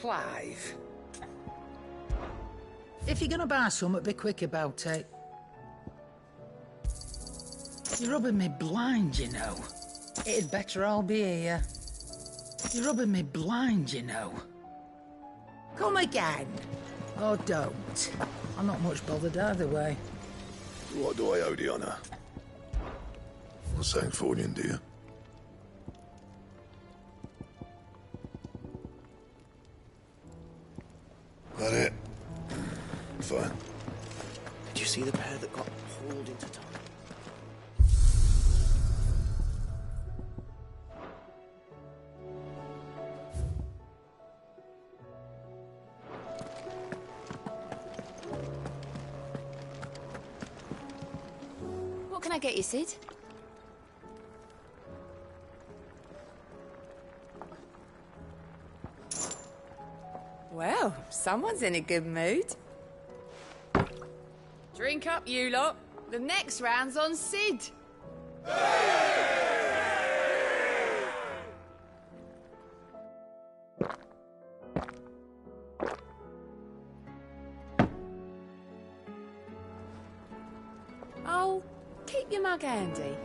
Clive. If you're gonna buy something, be quick about it. You're rubbing me blind, you know. It'd better all be here. You're rubbing me blind, you know. Come again. Or don't. I'm not much bothered either way. What do I owe the honour? What's saying for you, do you? That it? Fine. Did you see the pair that got hauled into town? What can I get you, Sid? Well, someone's in a good mood. Drink up, you lot. The next round's on Sid. Oh, keep your mug handy.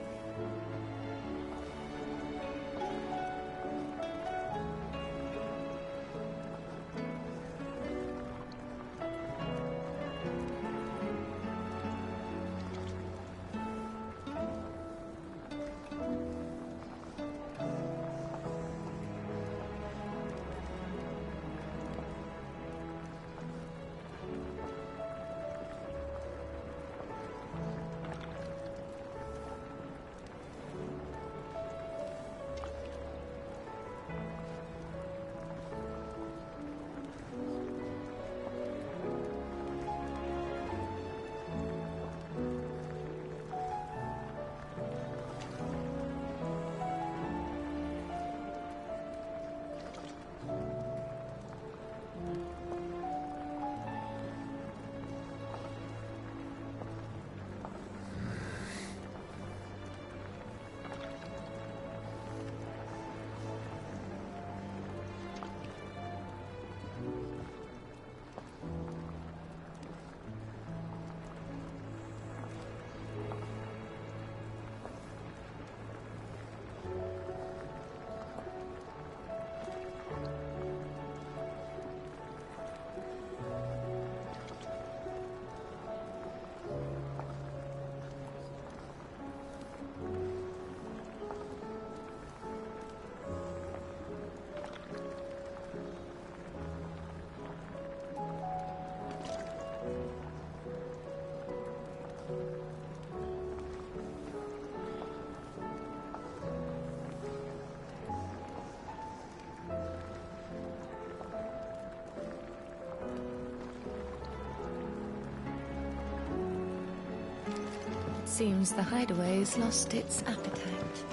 Seems the hideaway's lost its appetite.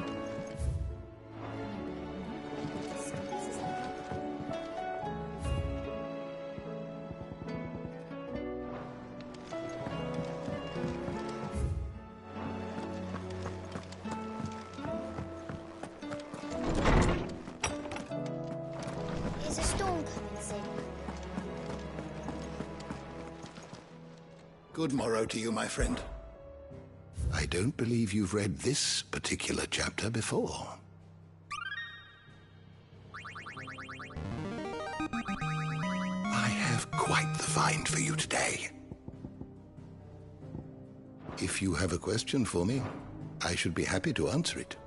Is a storm coming soon? Good morrow to you, my friend. I don't believe you've read this particular chapter before. I have quite the find for you today. If you have a question for me, I should be happy to answer it.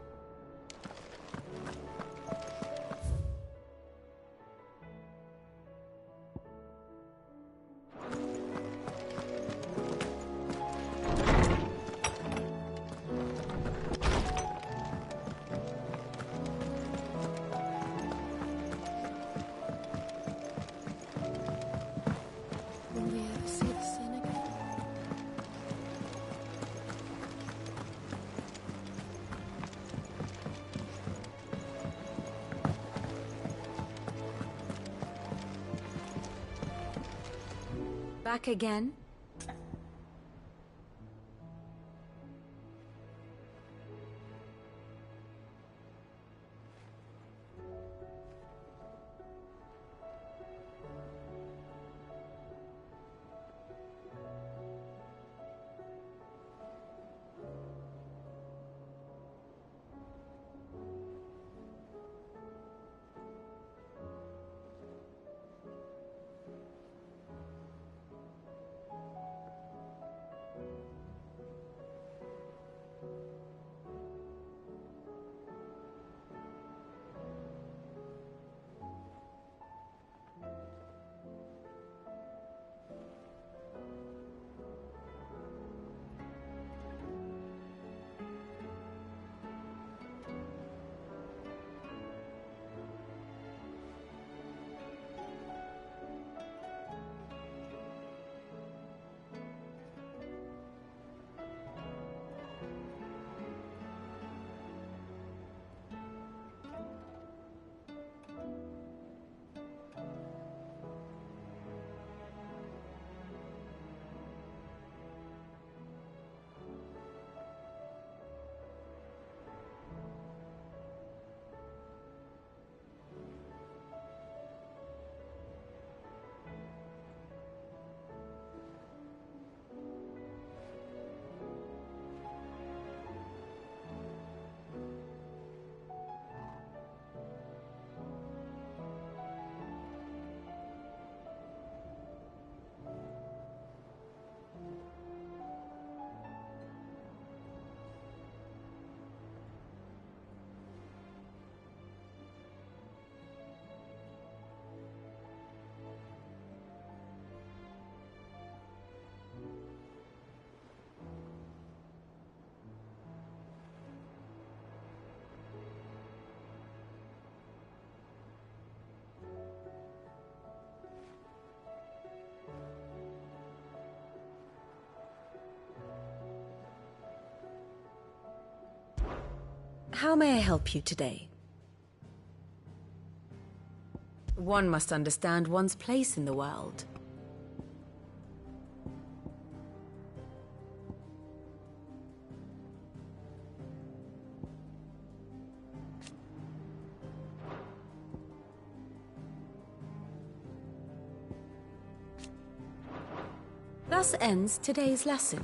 Will we ever see the sun again? Back again? How may I help you today? One must understand one's place in the world. Thus ends today's lesson.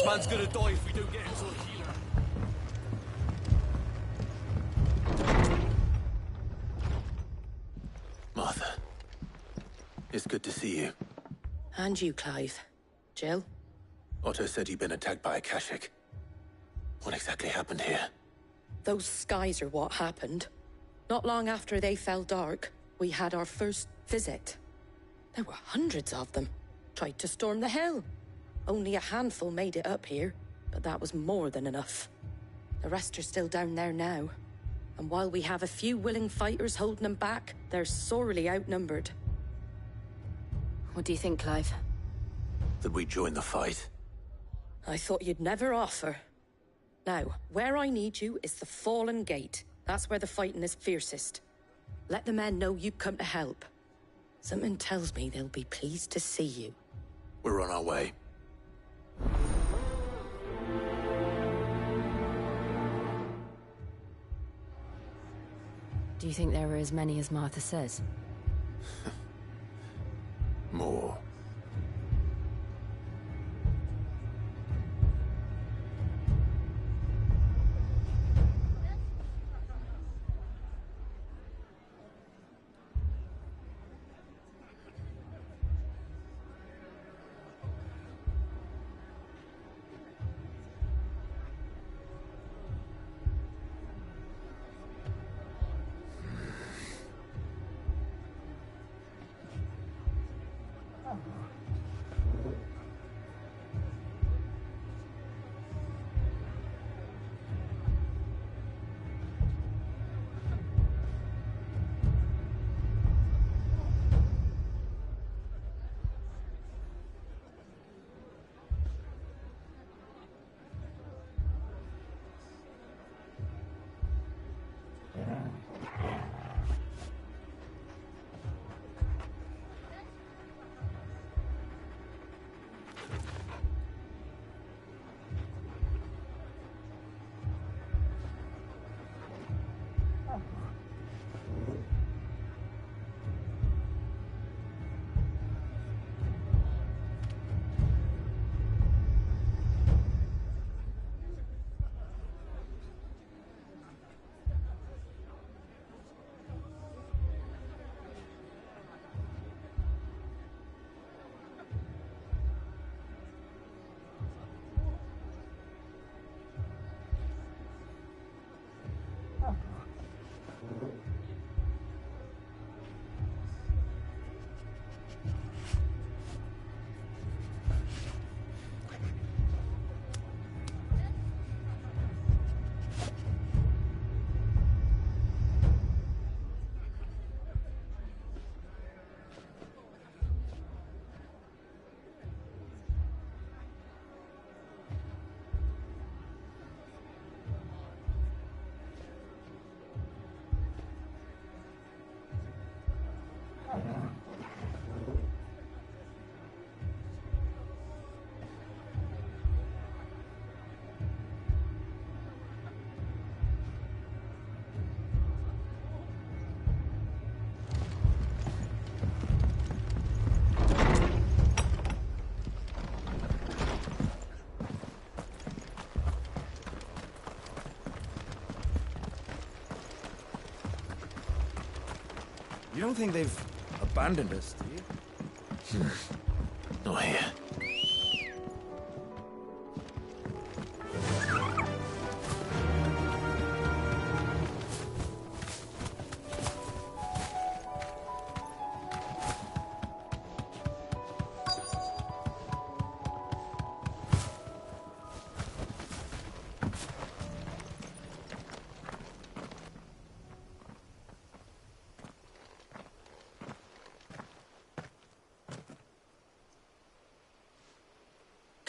This man's gonna die if we don't get him to a healer. Martha. It's good to see you. And you, Clive. Jill? Otto said you'd been attacked by a Akashic. What exactly happened here? Those skies are what happened. Not long after they fell dark, we had our first visit. There were hundreds of them. Tried to storm the hill. Only a handful made it up here, but that was more than enough. The rest are still down there now. And while we have a few willing fighters holding them back, they're sorely outnumbered. What do you think, Clive? That we join the fight? I thought you'd never offer. Now, where I need you is the Fallen Gate. That's where the fighting is fiercest. Let the men know you come to help. Something tells me they'll be pleased to see you. We're on our way. Do you think there are as many as Martha says? More. You don't think they've abandoned us, do you? Not here.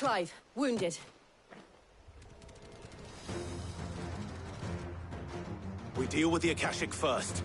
Clive, wounded. We deal with the Akashic first.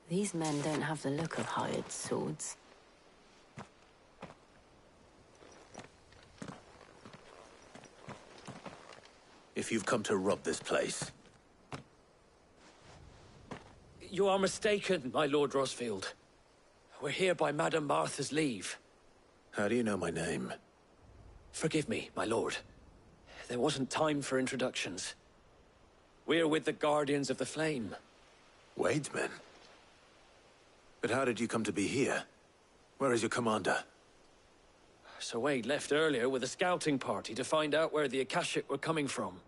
These men don't have the look of hired swords. If you've come to rob this place, You are mistaken, my Lord Rosfield. We're here by Madame Martha's leave. how do you know my name? Forgive me, my lord. There wasn't time for introductions. We're with the Guardians of the Flame. Wade's men? But how did you come to be here? Where is your commander? Sir Wade left earlier with a scouting party to find out where the Akashic were coming from.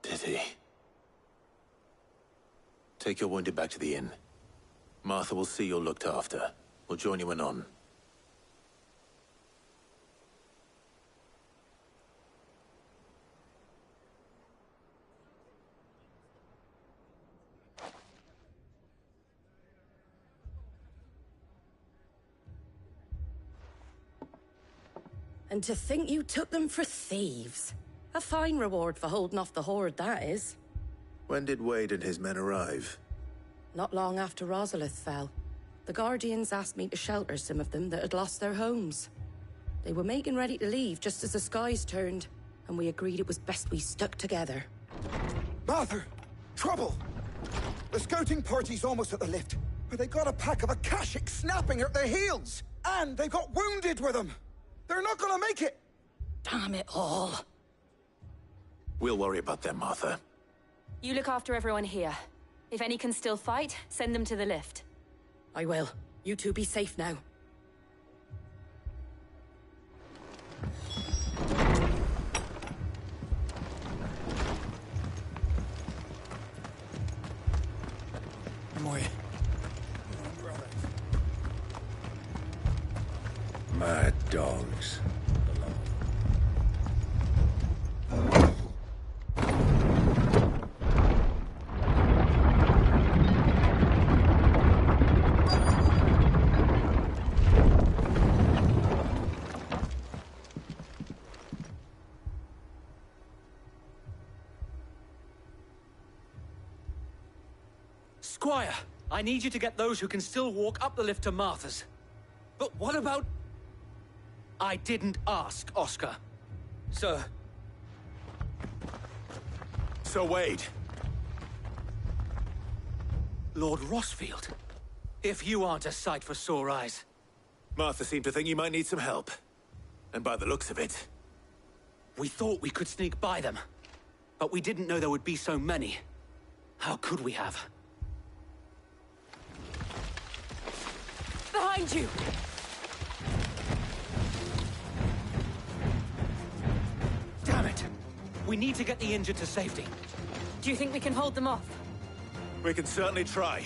Did he? Take your wounded back to the inn. Martha will see you're looked after. We'll join you anon. And to think you took them for thieves. A fine reward for holding off the horde, that is. When did Wade and his men arrive? Not long after Rosalith fell. The Guardians asked me to shelter some of them that had lost their homes. They were making ready to leave just as the skies turned, and we agreed it was best we stuck together. Martha! Trouble! The scouting party's almost at the lift, but they got a pack of Akashic snapping at their heels! And they've got wounded with them! They're not gonna make it! Damn it all. We'll worry about them, Martha. You look after everyone here. If any can still fight, send them to the lift. I will. You two be safe now. Mad dogs. Squire, I need you to get those who can still walk up the lift to Martha's. But what about... I didn't ask, Oscar. Sir. Sir Wade. Lord Rosfield. If you aren't a sight for sore eyes. Martha seemed to think you might need some help. And by the looks of it... We thought we could sneak by them. But we didn't know there would be so many. How could we have? Behind you! Damn it! We need to get the injured to safety. Do you think we can hold them off? We can certainly try.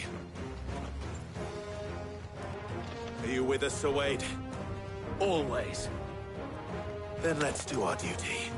Are you with us, Sir Wade? Always. Then let's do our duty.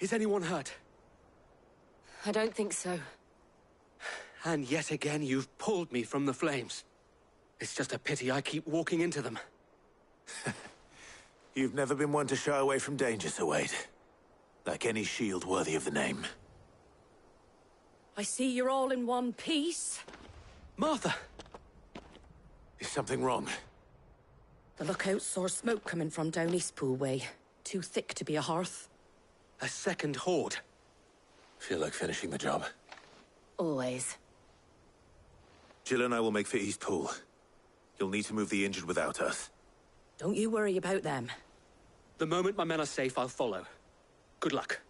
Is anyone hurt? I don't think so. And yet again, you've pulled me from the flames. It's just a pity I keep walking into them. You've never been one to shy away from danger, Sir Wade. Like any shield worthy of the name. I see you're all in one piece. Martha! Is something wrong? The lookout saw smoke coming from down Eastpool way. Too thick to be a hearth. A second horde. Feel like finishing the job. Always. Jill and I will make for Eastpool. You'll need to move the injured without us. Don't you worry about them. The moment my men are safe, I'll follow. Good luck.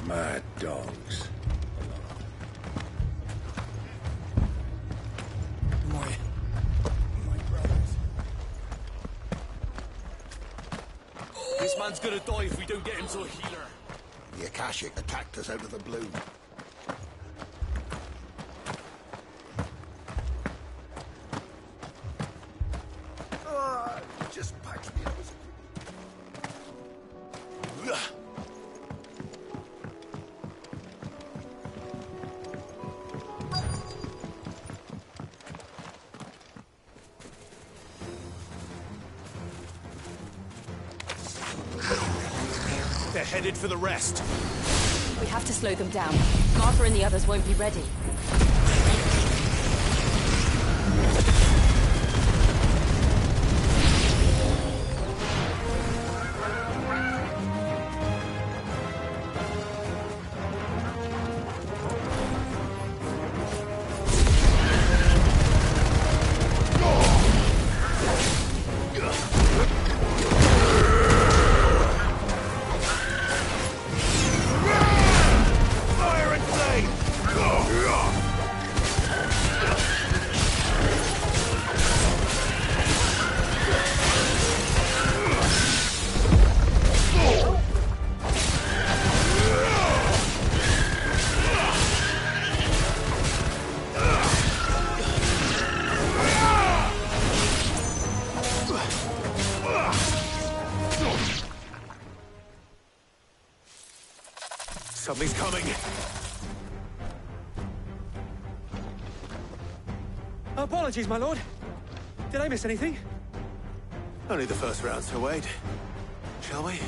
Mad dogs. My brothers. This man's gonna die if we don't get him to a healer. The Akashic attacked us out of the blue. Just patch me up. They're headed for the rest. We have to slow them down. Martha and the others won't be ready. Something's coming. Apologies, my lord. Did I miss anything? Only the first round, Sir Wade. Shall we?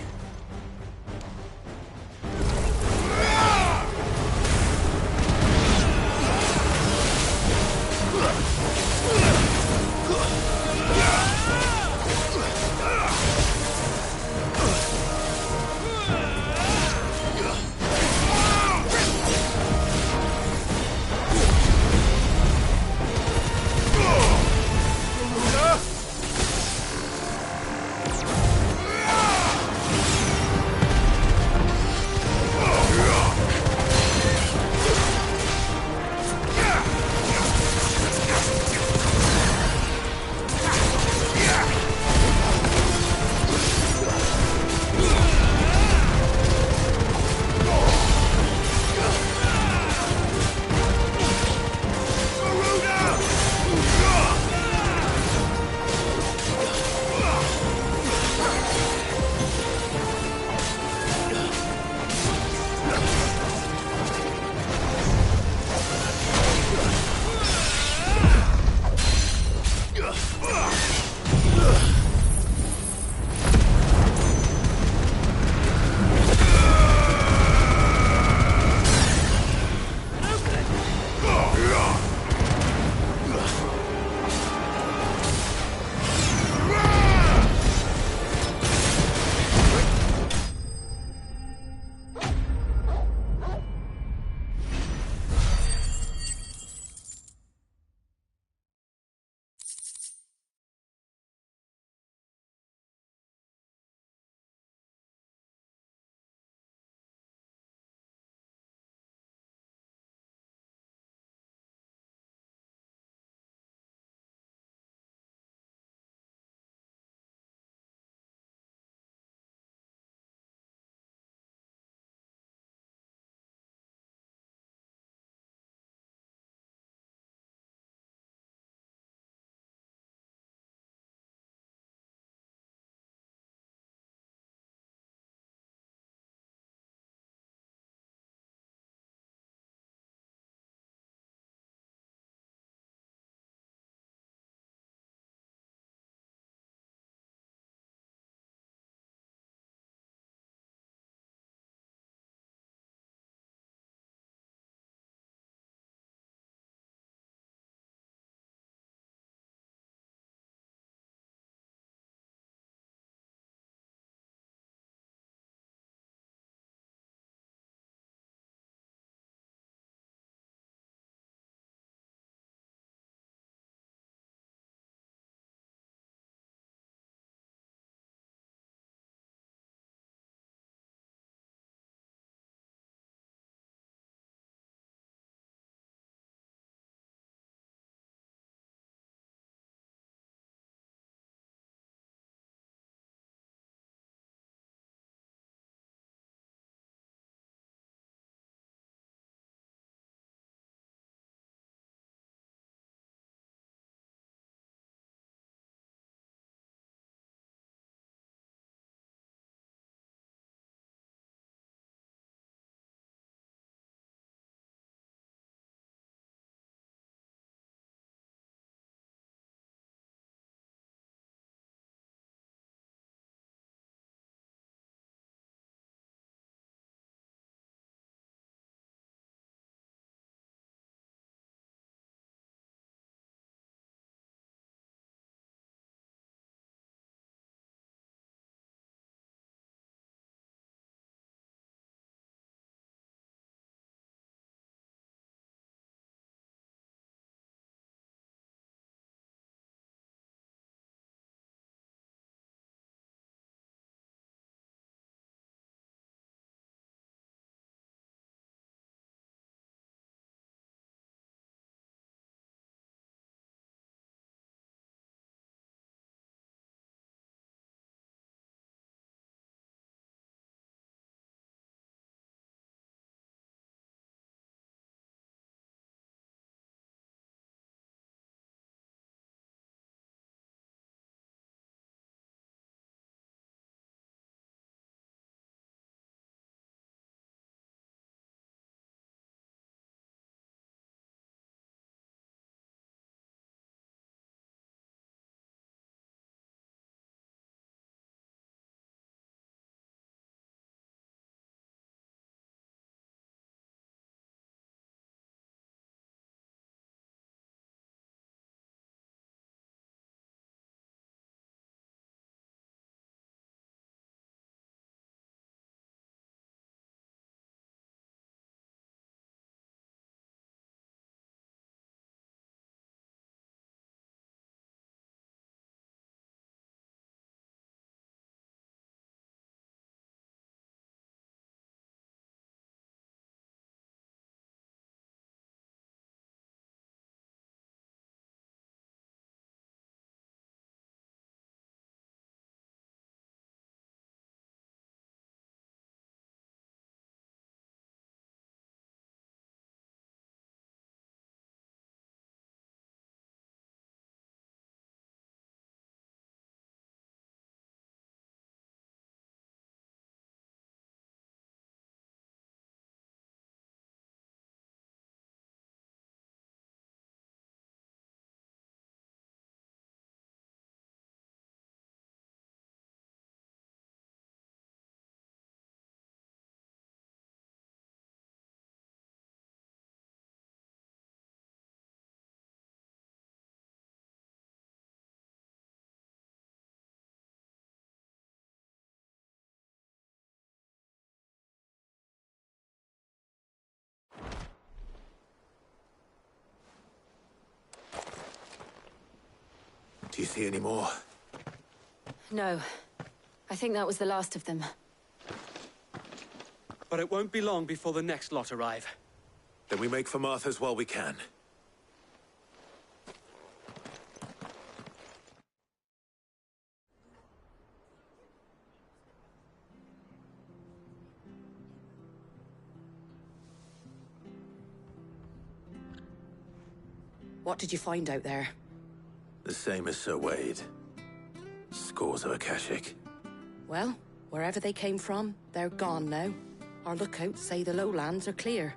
Do you see any more? No. I think that was the last of them. But it won't be long before the next lot arrive. Then we make for Martha's while we can. What did you find out there? The same as Sir Wade. Scores of Akashic. Well, wherever they came from, they're gone now. Our lookouts say the lowlands are clear.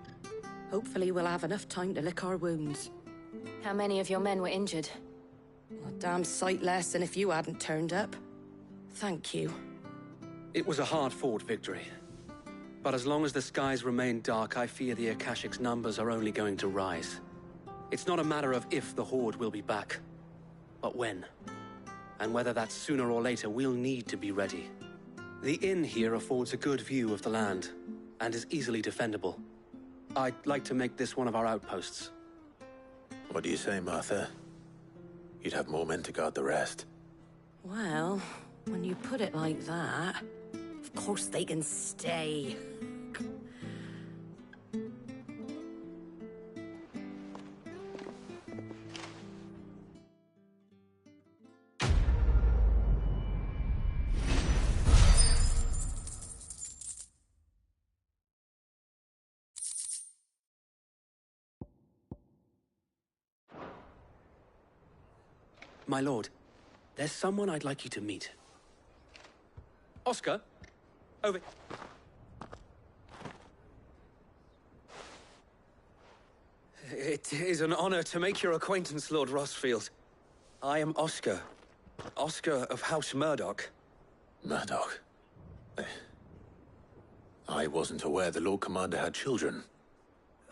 Hopefully we'll have enough time to lick our wounds. How many of your men were injured? A damn sight less than if you hadn't turned up. Thank you. It was a hard-fought victory. But as long as the skies remain dark, I fear the Akashic's numbers are only going to rise. It's not a matter of if the Horde will be back, but when. And whether that's sooner or later, we'll need to be ready. The inn here affords a good view of the land, and is easily defendable. I'd like to make this one of our outposts. What do you say, Martha? You'd have more men to guard the rest. Well, when you put it like that, of course they can stay. My lord, there's someone I'd like you to meet. Oscar, over... It is an honor to make your acquaintance, Lord Rossfield. I am Oscar. Oscar of House Murdoch. Murdoch? I wasn't aware the Lord Commander had children.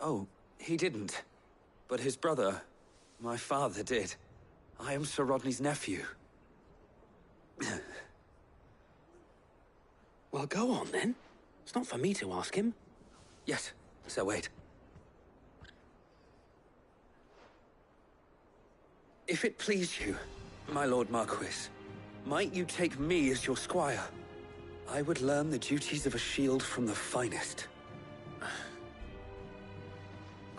Oh, he didn't. But his brother, my father, did. I am Sir Rodney's nephew. Well, go on, then. It's not for me to ask him. Yes, Sir Wade. If it please you, my Lord Marquis, might you take me as your squire? I would learn the duties of a shield from the finest.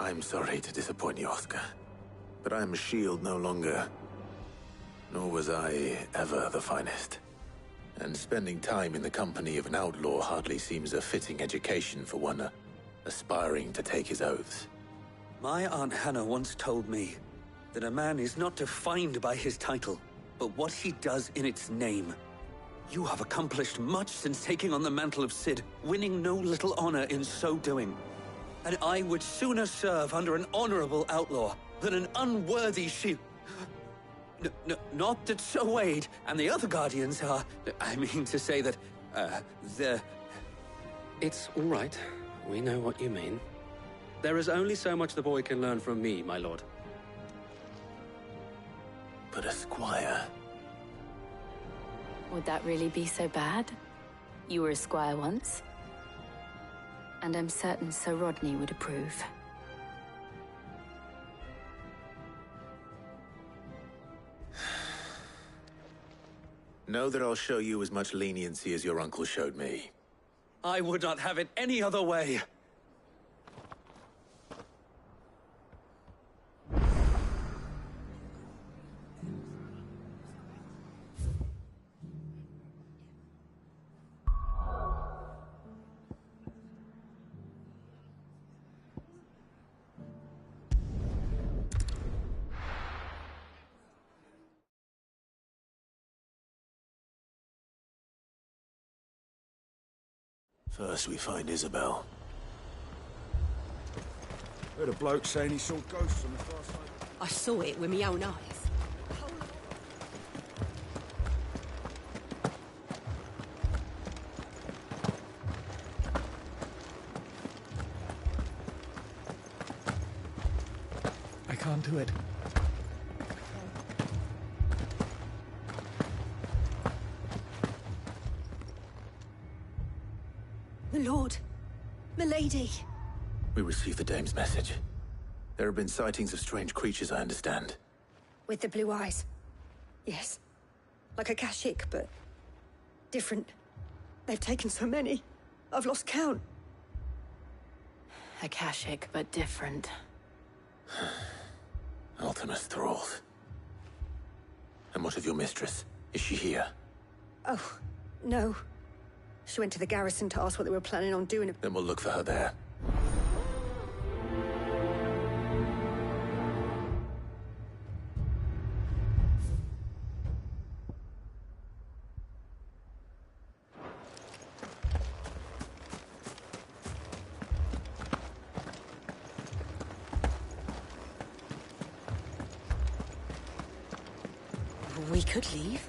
I'm sorry to disappoint you, Oscar, but I'm a shield no longer. Nor was I ever the finest. And spending time in the company of an outlaw hardly seems a fitting education for one aspiring to take his oaths. My Aunt Hannah once told me that a man is not defined by his title, but what he does in its name. You have accomplished much since taking on the mantle of Cid, winning no little honor in so doing. And I would sooner serve under an honorable outlaw than an unworthy shield. Not that Sir Wade and the other Guardians are... I mean to say that, they're... It's all right. We know what you mean. There is only so much the boy can learn from me, my lord. But a squire... Would that really be so bad? You were a squire once. And I'm certain Sir Rodney would approve. Know that I'll show you as much leniency as your uncle showed me. I would not have it any other way. First we find Isabel. Heard a bloke saying he saw ghosts on the far side. I saw it with my own eyes. I can't do it. My lord, milady. We received the dame's message. There have been sightings of strange creatures, I understand. With the blue eyes. Yes. Like a Kashik, but different. They've taken so many. I've lost count. Akashic, but different. Ultimus thralls. And what of your mistress? Is she here? Oh, no. She went to the garrison to ask what they were planning on doing. Then we'll look for her there. We could leave.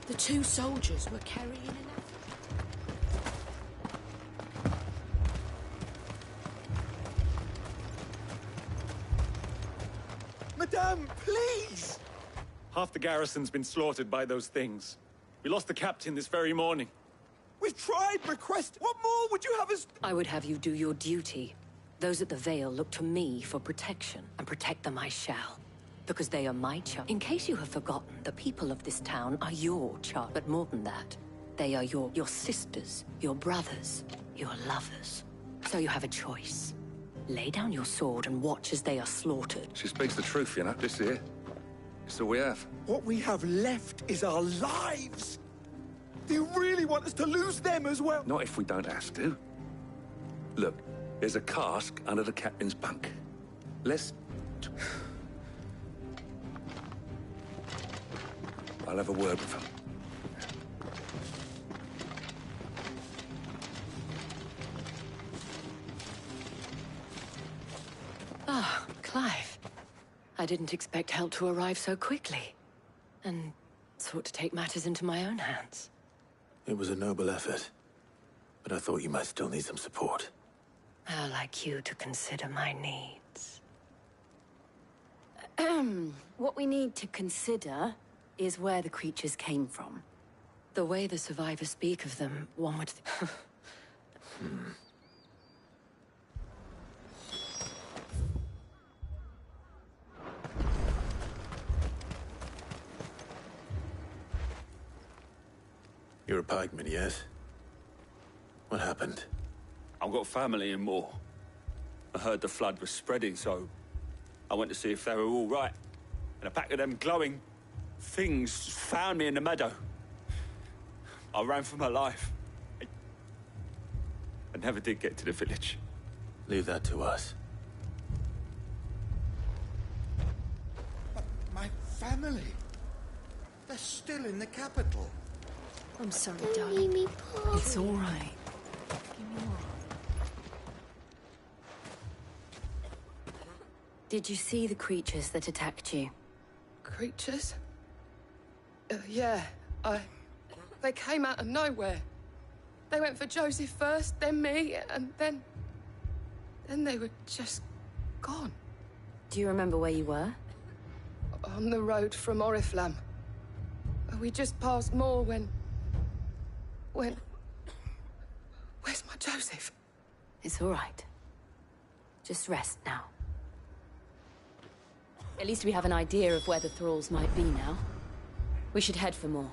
The two soldiers were carrying an... Madame, please! Half the garrison's been slaughtered by those things. We lost the captain this very morning. We've tried, request. What more would you have us... I would have you do your duty. Those at the Vale look to me for protection, and protect them I shall. Because they are my child. In case you have forgotten, the people of this town are your child. But more than that, they are your sisters, your brothers, your lovers. So you have a choice. Lay down your sword and watch as they are slaughtered. She speaks the truth, you know. This here. It's all we have. What we have left is our lives! Do you really want us to lose them as well? Not if we don't have to. Look, there's a cask under the captain's bunk. Let's... I'll have a word with him. Ah, Clive. I didn't expect help to arrive so quickly. And sought to take matters into my own hands. It was a noble effort. But I thought you might still need some support. I'd like you to consider my needs. What we need to consider is where the creatures came from. The way the survivors speak of them, one would... You're a pikeman, yes? What happened? I've got family in Moor. I heard the flood was spreading, so I went to see if they were all right. And a pack of them glowing things found me in the meadow. I ran for my life. I never did get to the village. Leave that to us. But my family... They're still in the capital. I'm sorry, darling. It's all right. Did you see the creatures that attacked you? Creatures? Yeah, They came out of nowhere. They went for Joseph first, then me, and then they were just gone. Do you remember where you were? On the road from Oriflamme. We just passed Moor when... Where's my Joseph? It's all right. Just rest now. At least we have an idea of where the thralls might be now. We should head for more.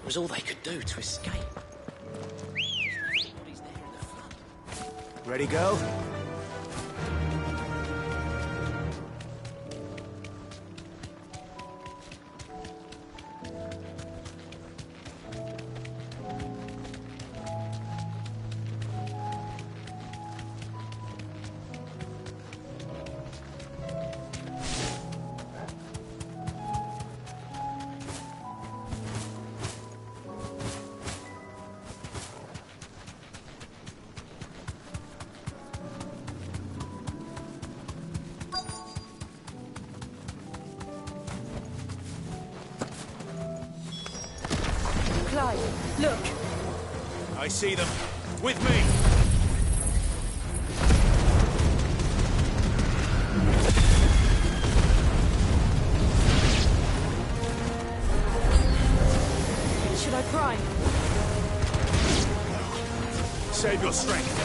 It was all they could do to escape. Ready, go? Clive, look. I see them. With me! Should I prime? Save your strength.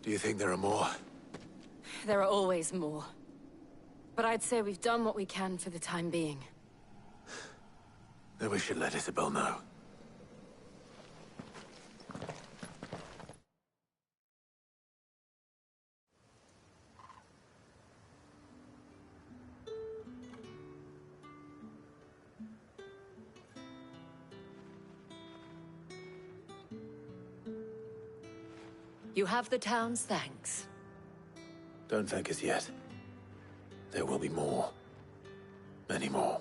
Do you think there are more? There are always more. But I'd say we've done what we can for the time being. Then we should let Isabel know. You have the town's thanks. Don't thank us yet. There will be more. Many more.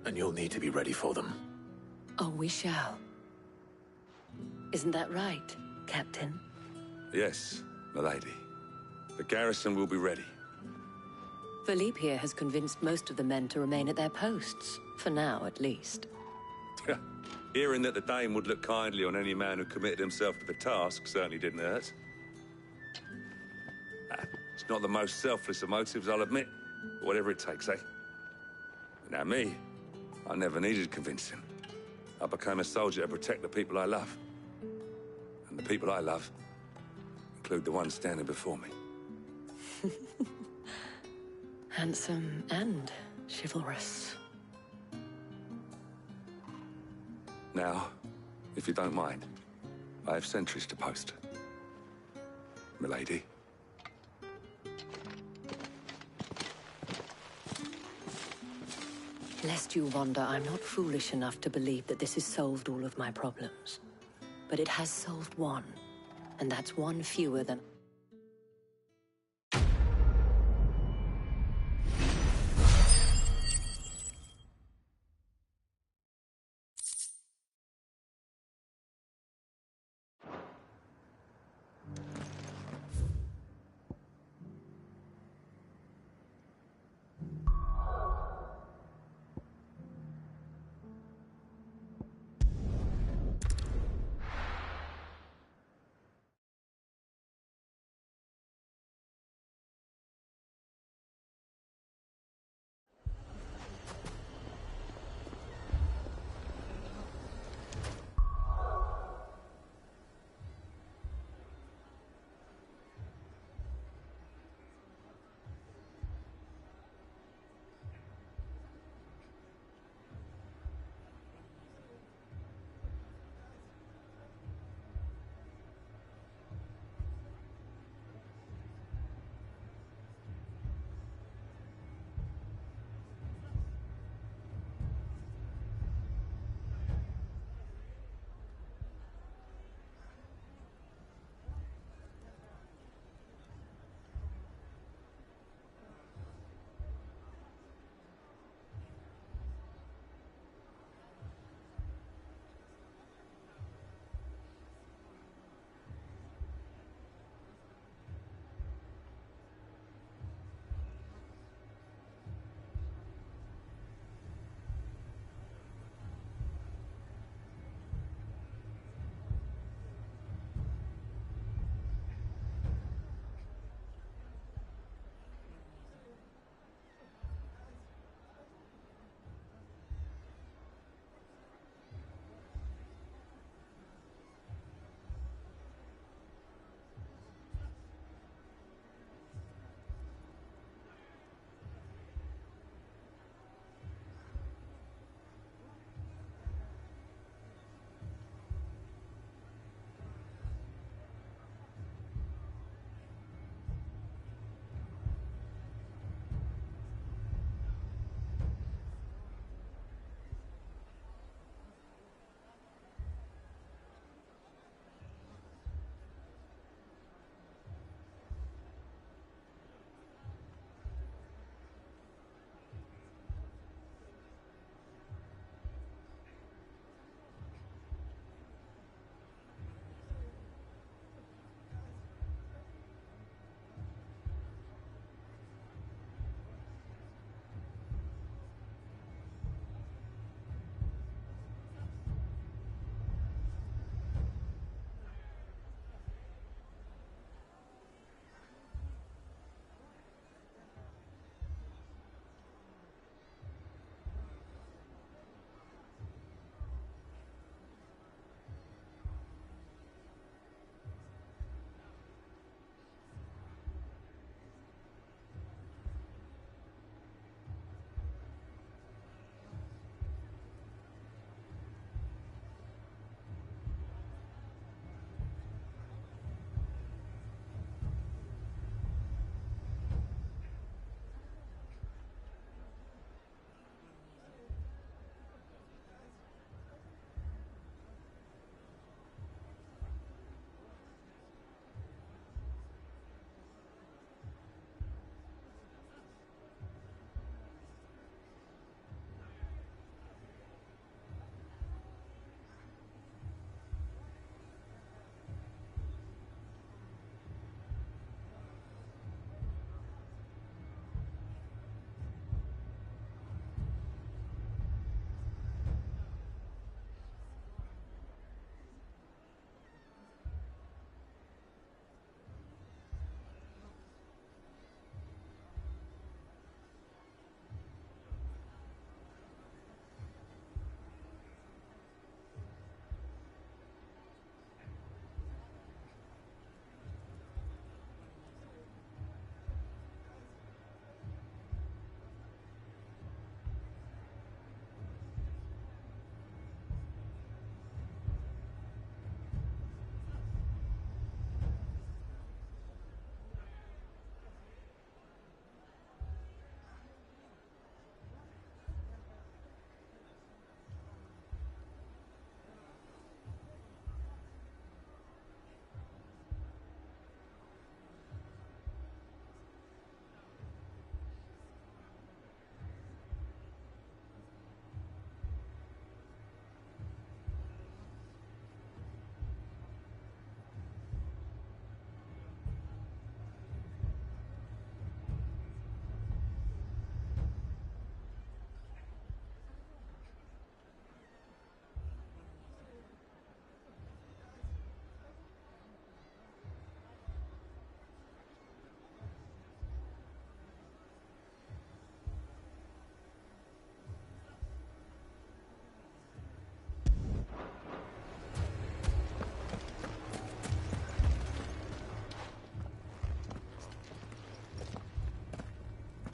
And you'll need to be ready for them. Oh, we shall. Isn't that right, Captain? Yes, milady. The garrison will be ready. Philippe here has convinced most of the men to remain at their posts. For now, at least. Hearing that the Dane would look kindly on any man who committed himself to the task certainly didn't hurt. It's not the most selfless of motives, I'll admit. But whatever it takes, eh? Now me, I never needed convincing. I became a soldier to protect the people I love. And the people I love include the one standing before me. Handsome and chivalrous. Now, if you don't mind, I have sentries to post. Milady. Lest you wonder, I'm not foolish enough to believe that this has solved all of my problems. But it has solved one, and that's one fewer than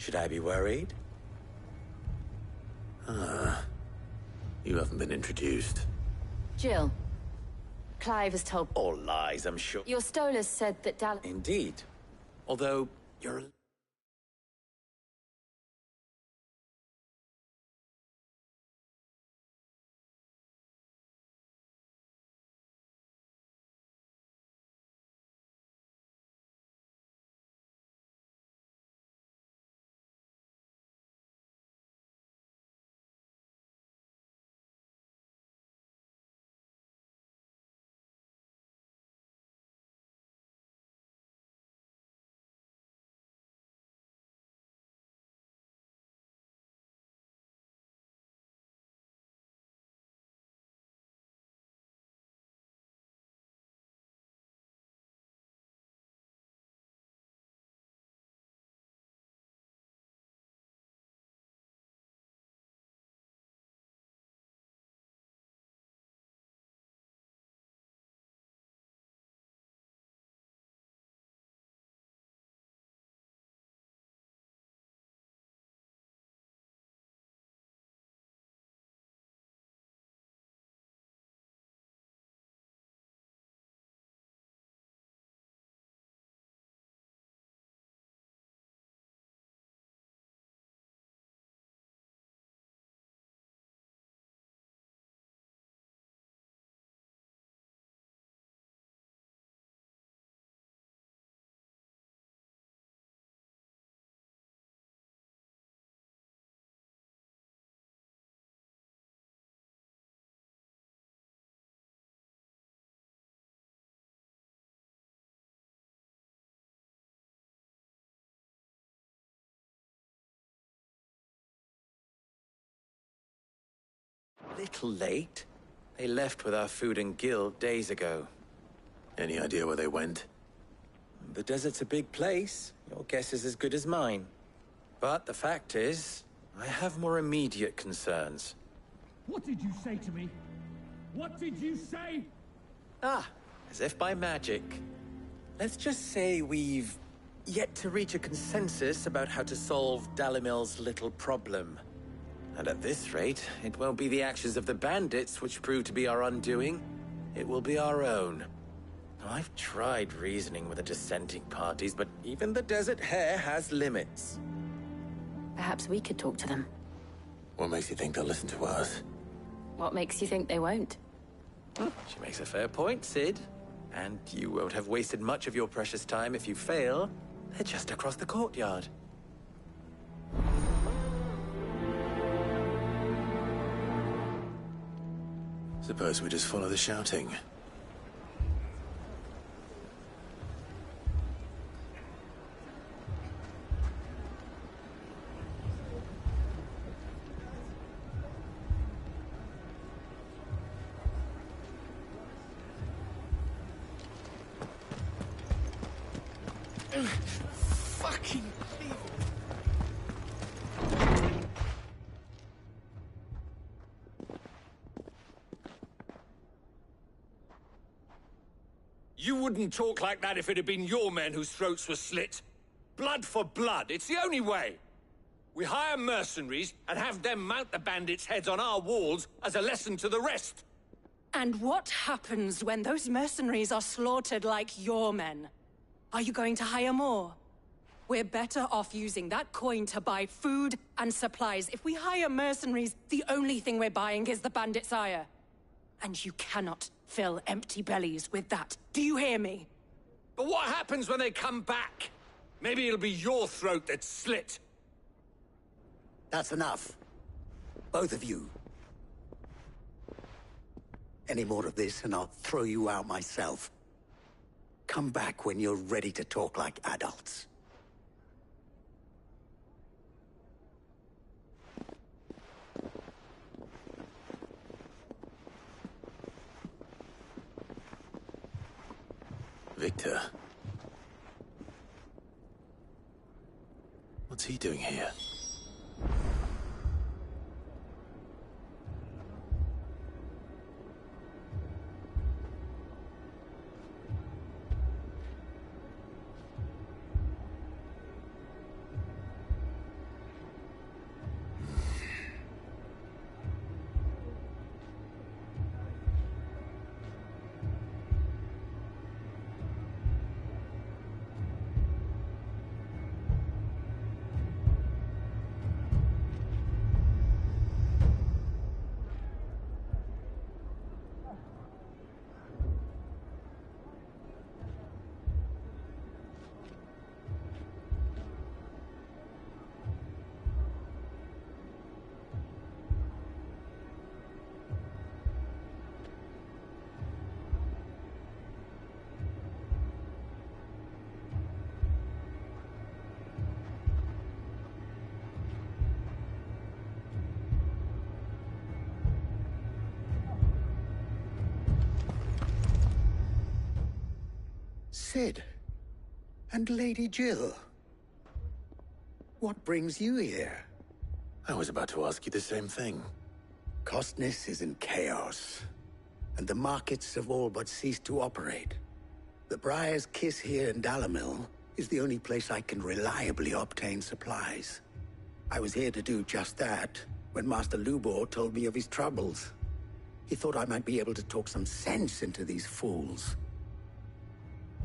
Should I be worried? Ah. You haven't been introduced. Jill. Clive has told... All lies, I'm sure. Your Stolas said that Indeed. Although, you're... Little late. They left with our food and guild days ago. Any idea where they went? The desert's a big place. Your guess is as good as mine. But the fact is, I have more immediate concerns. What did you say to me? What did you say? Ah, as if by magic. Let's just say we've yet to reach a consensus about how to solve Dalimil's little problem. And at this rate, it won't be the actions of the bandits which prove to be our undoing. It will be our own. I've tried reasoning with the dissenting parties, but even the Desert Hare has limits. Perhaps we could talk to them. What makes you think they'll listen to us? What makes you think they won't? She makes a fair point, Sid. And you won't have wasted much of your precious time if you fail. They're just across the courtyard. Suppose we just follow the shouting. Fucking leave. You wouldn't talk like that if it had been your men whose throats were slit. Blood for blood, it's the only way. We hire mercenaries and have them mount the bandits' heads on our walls as a lesson to the rest. And what happens when those mercenaries are slaughtered like your men? Are you going to hire more? We're better off using that coin to buy food and supplies. If we hire mercenaries, the only thing we're buying is the bandits' ire. And you cannot fill empty bellies with that. Do you hear me? But what happens when they come back? Maybe it'll be your throat that's slit. That's enough. Both of you. Any more of this and I'll throw you out myself. Come back when you're ready to talk like adults. Victor. What's he doing here? Sid. And Lady Jill. What brings you here? I was about to ask you the same thing. Costness is in chaos, and the markets have all but ceased to operate. The Briar's Kiss here in Dalimil is the only place I can reliably obtain supplies. I was here to do just that when Master Lubor told me of his troubles. He thought I might be able to talk some sense into these fools.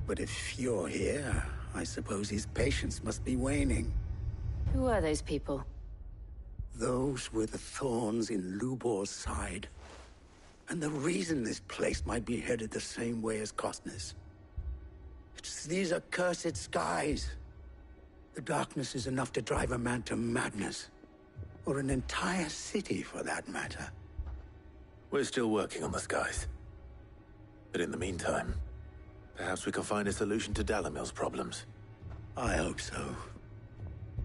But if you're here, I suppose his patience must be waning. Who are those people? Those were the thorns in Lubor's side. And the reason this place might be headed the same way as Costness. It's these accursed skies. The darkness is enough to drive a man to madness. Or an entire city, for that matter. We're still working on the skies. But in the meantime, perhaps we can find a solution to Dalimil's problems. I hope so.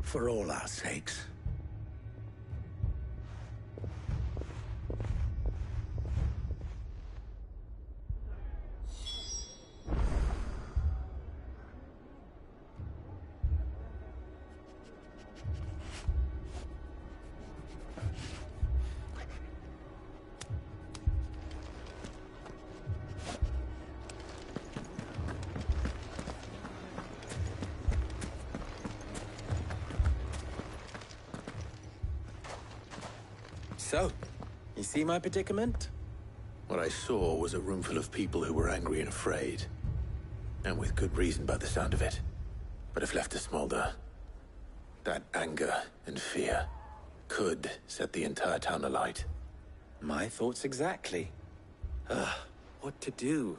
For all our sakes. So, you see my predicament? What I saw was a room full of people who were angry and afraid. And with good reason by the sound of it. But if left to smolder, that anger and fear could set the entire town alight. My thoughts exactly. What to do?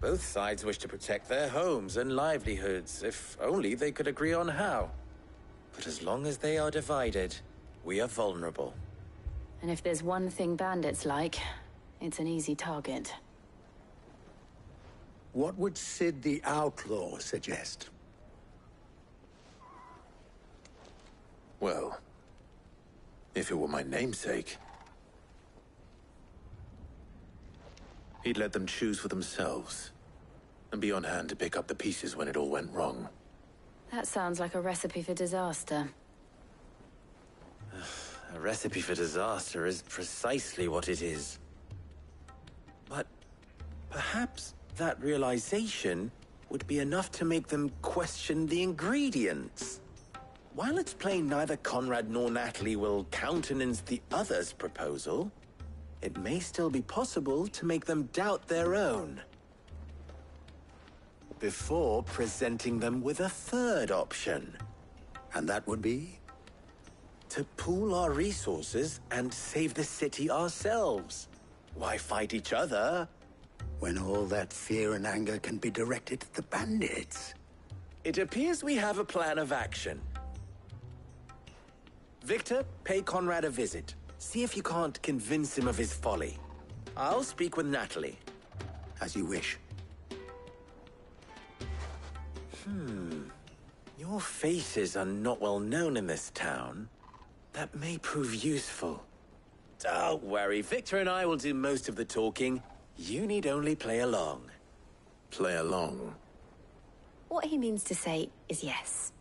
Both sides wish to protect their homes and livelihoods, if only they could agree on how. But as long as they are divided, we are vulnerable. And if there's one thing bandits like, it's an easy target. What would Sid the Outlaw suggest? Well, if it were my namesake, he'd let them choose for themselves, and be on hand to pick up the pieces when it all went wrong. That sounds like a recipe for disaster. A recipe for disaster is precisely what it is. But perhaps that realization would be enough to make them question the ingredients. While it's plain neither Conrad nor Natalie will countenance the other's proposal, it may still be possible to make them doubt their own. Before presenting them with a third option. And that would be? To pool our resources and save the city ourselves. Why fight each other? When all that fear and anger can be directed at the bandits. It appears we have a plan of action. Victor, pay Conrad a visit. See if you can't convince him of his folly. I'll speak with Natalie. As you wish. Your faces are not well known in this town. That may prove useful. Don't worry, Victor and I will do most of the talking. You need only play along. Play along? What he means to say is yes.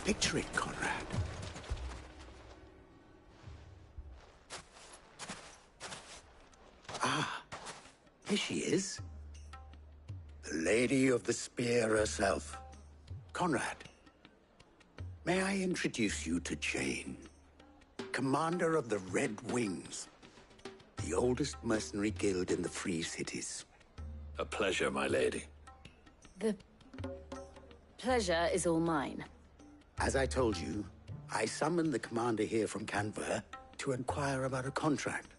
Picture it, Conrad. Ah, here she is. The Lady of the Spear herself. Conrad, may I introduce you to Jane, commander of the Red Wings, the oldest mercenary guild in the Free Cities. A pleasure, my lady. The pleasure is all mine. As I told you, I summoned the commander here from Canver to inquire about a contract.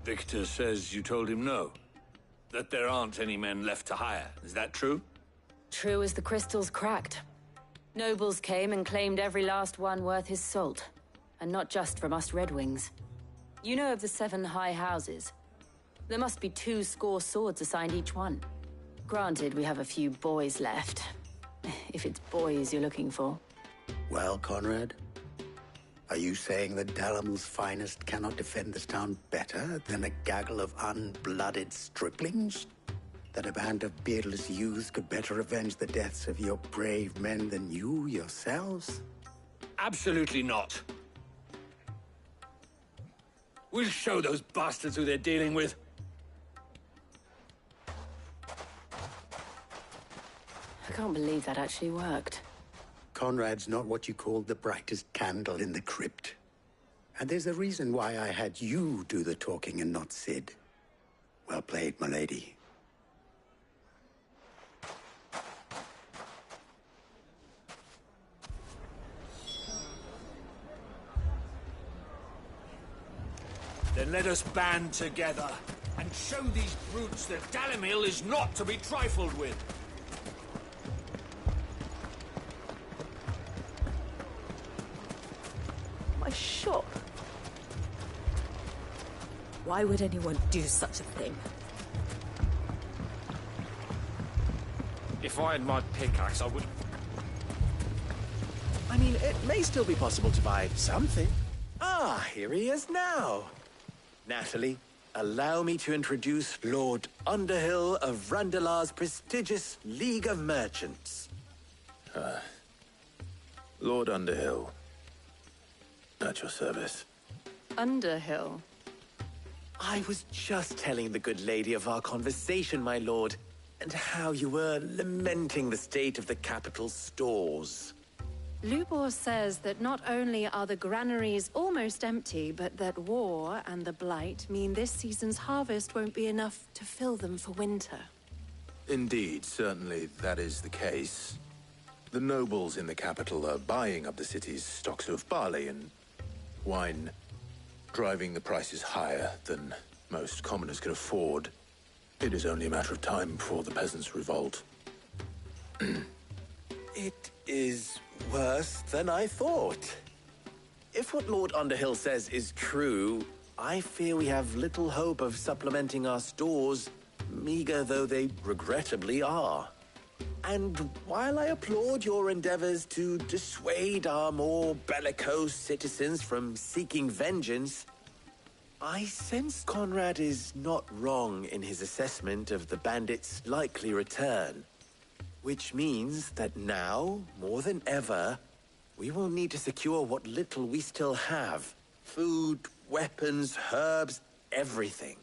Victor says you told him no. That there aren't any men left to hire. Is that true? True as the crystals cracked. Nobles came and claimed every last one worth his salt. And not just from us Red Wings. You know of the 7 high houses. There must be 2 swords assigned each one. Granted, we have a few boys left. If it's boys you're looking for. Well, Conrad, are you saying that Dalamil's finest cannot defend this town better than a gaggle of unblooded striplings? That a band of beardless youths could better avenge the deaths of your brave men than you yourselves? Absolutely not. We'll show those bastards who they're dealing with. I can't believe that actually worked. Conrad's not what you call the brightest candle in the crypt. And there's a reason why I had you do the talking and not Sid. Well played, my lady. Then let us band together and show these brutes that Dalimil is not to be trifled with. My shop? Why would anyone do such a thing? If I had my pickaxe, I would... I mean, it may still be possible to buy something. Ah, here he is now. Natalie, allow me to introduce Lord Underhill of Randalar's prestigious League of Merchants. Lord Underhill. At your service. Underhill? I was just telling the good lady of our conversation, my lord, and how you were lamenting the state of the capital's stores. Lubor says that not only are the granaries almost empty, but that war and the Blight mean this season's harvest won't be enough to fill them for winter. Indeed, certainly that is the case. The nobles in the capital are buying up the city's stocks of barley and wine, driving the prices higher than most commoners can afford. It is only a matter of time before the peasants revolt. It is worse than I thought. If what Lord Underhill says is true, I fear we have little hope of supplementing our stores, meager though they regrettably are. And while I applaud your endeavors to dissuade our more bellicose citizens from seeking vengeance, I sense Conrad is not wrong in his assessment of the bandits' likely return. Which means that now, more than ever, we will need to secure what little we still have. Food, weapons, herbs, everything.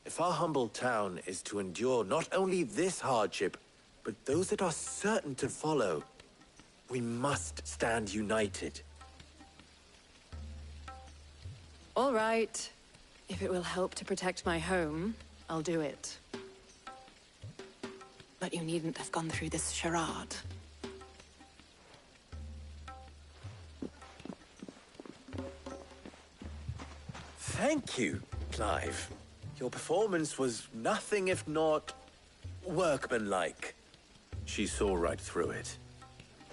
If our humble town is to endure not only this hardship, but those that are certain to follow, we must stand united. All right. If it will help to protect my home, I'll do it. But you needn't have gone through this charade. Thank you, Clive. Your performance was nothing if not workmanlike. She saw right through it.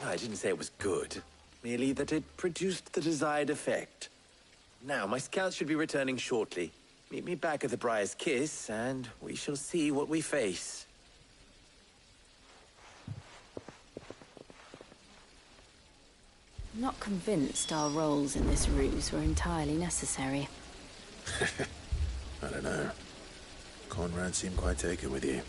I didn't say it was good, merely that it produced the desired effect. Now, my scouts should be returning shortly. Meet me back at the Briar's Kiss, and we shall see what we face. I'm not convinced our roles in this ruse were entirely necessary. I don't know. Conrad seemed quite taken with you.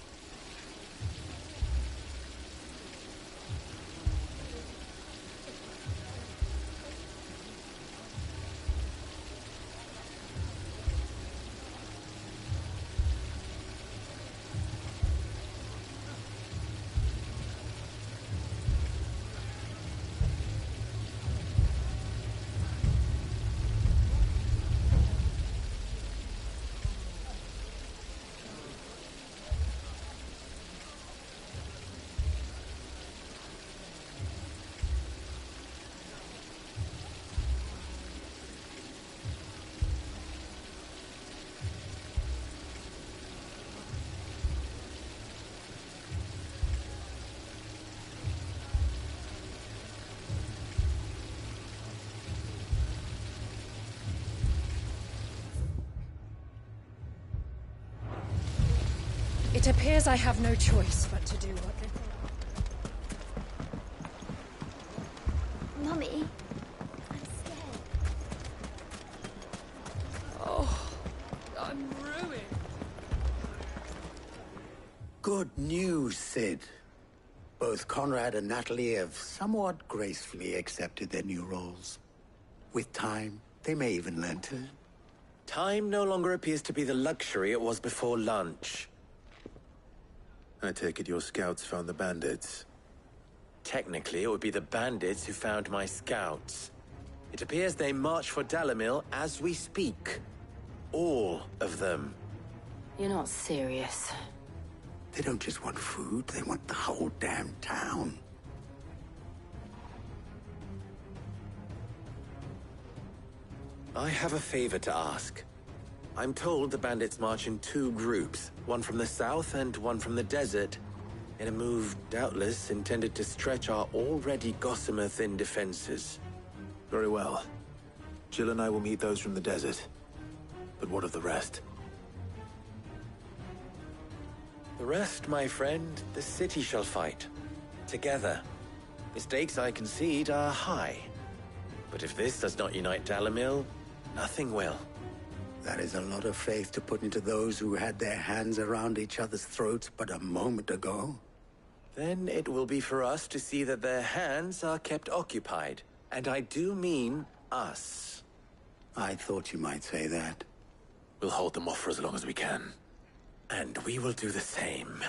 It appears I have no choice but to do what they think. Mummy, Oh, I'm ruined. Good news, Sid. Both Conrad and Natalie have somewhat gracefully accepted their new roles. With time, they may even learn to... Time no longer appears to be the luxury it was before lunch. I take it your scouts found the bandits. Technically, it would be the bandits who found my scouts. It appears they march for Dalimil as we speak. All of them. You're not serious. They don't just want food, they want the whole damn town. I have a favor to ask. I'm told the bandits march in 2 groups, one from the south and one from the desert, in a move doubtless intended to stretch our already gossamer-thin defenses. Very well. Jill and I will meet those from the desert. But what of the rest? The rest, my friend, the city shall fight. Together. The stakes, I concede, are high. But if this does not unite Dalimil, nothing will. That is a lot of faith to put into those who had their hands around each other's throats but a moment ago. Then it will be for us to see that their hands are kept occupied. And I do mean us. I thought you might say that. We'll hold them off for as long as we can. And we will do the same.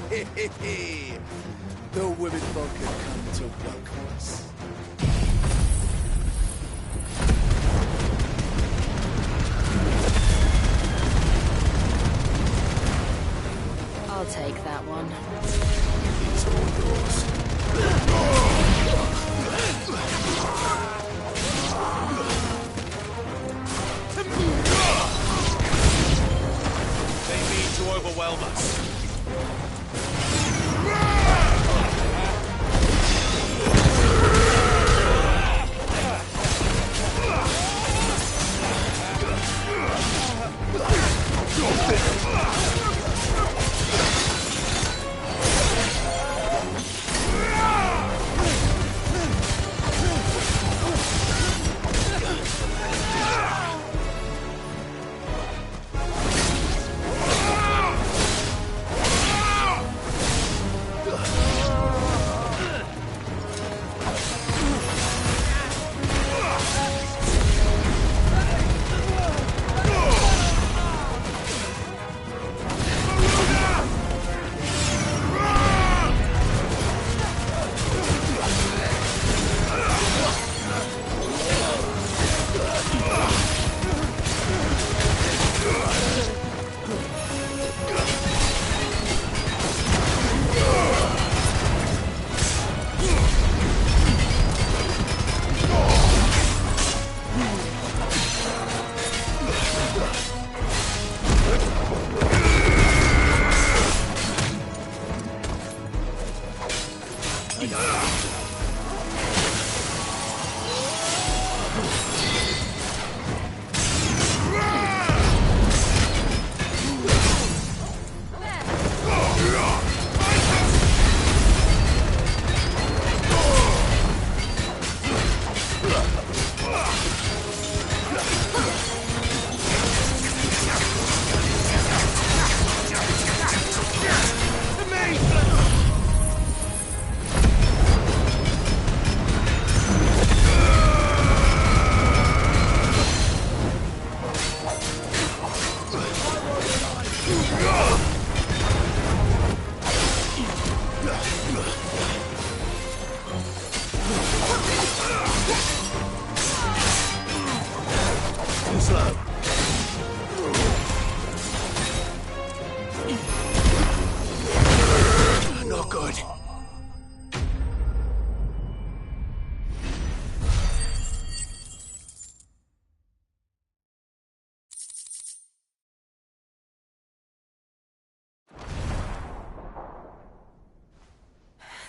The women folk have come to welcome us. I'll take that one. It's all yours. They mean to overwhelm us. Not good.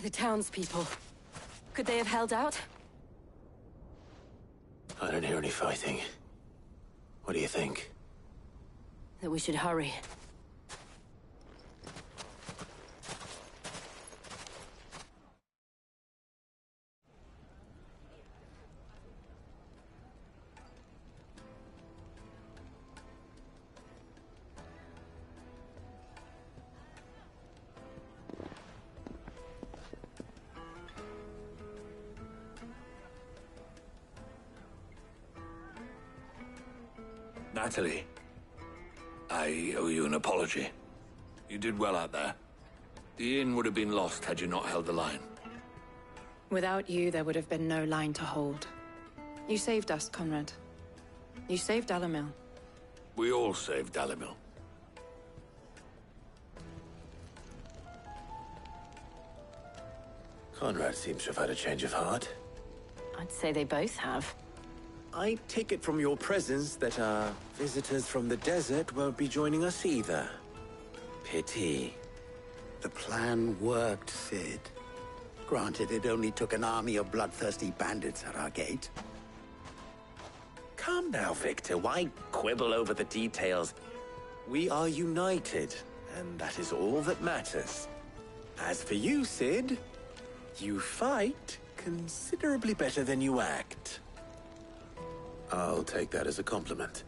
The townspeople. Could they have held out? I don't hear any fighting. What do you think? That we should hurry. Natalie, I owe you an apology. You did well out there. The inn would have been lost had you not held the line. Without you, there would have been no line to hold. You saved us, Conrad. You saved Dalimil. We all saved Dalimil. Conrad seems to have had a change of heart. I'd say they both have. I take it from your presence that our visitors from the desert won't be joining us either. Pity. The plan worked, Sid. Granted, it only took an army of bloodthirsty bandits at our gate. Calm now, Victor. Why quibble over the details? We are united, and that is all that matters. As for you, Sid, you fight considerably better than you act. I'll take that as a compliment.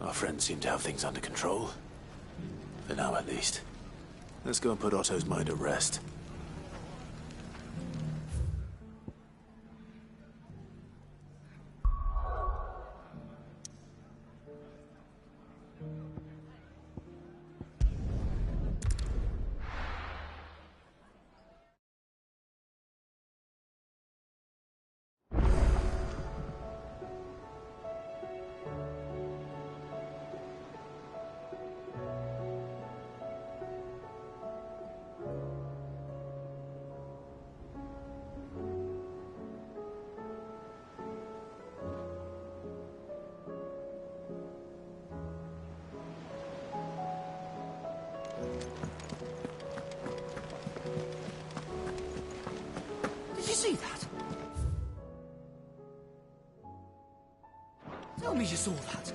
Our friends seem to have things under control. For now, at least. Let's go and put Otto's mind at rest. Did you see that? Tell me you saw that.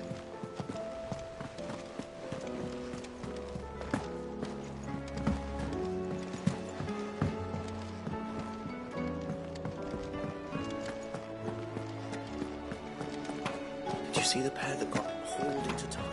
Did you see the pair that got hauled into time?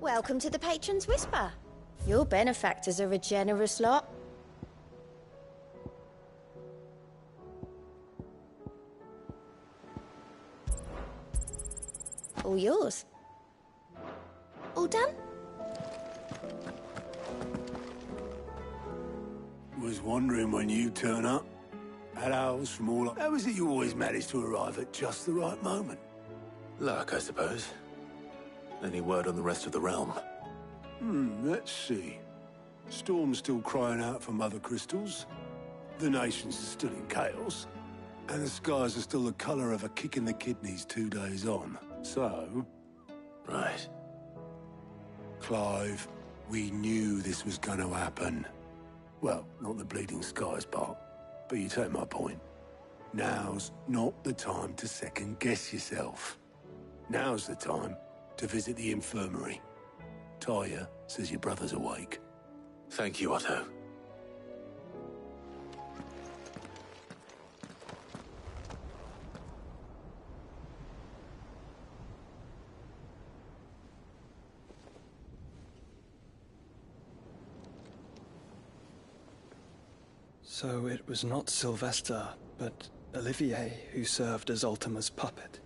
Welcome to the Patron's Whisper. Your benefactors are a generous lot. All yours. All done? Was wondering when you turn up. Had owls from all... How is it you always manage to arrive at just the right moment? Luck, I suppose. Any word on the rest of the realm? Let's see. Storm's still crying out for mother crystals. The nations are still in chaos. And the skies are still the colour of a kick in the kidneys 2 days on. So... Right. Clive, we knew this was going to happen. Well, not the bleeding skies part, but you take my point. Now's not the time to second-guess yourself. Now's the time to visit the infirmary. Talia says your brother's awake. Thank you, Otto. So it was not Sylvester, but Olivier who served as Ultima's puppet.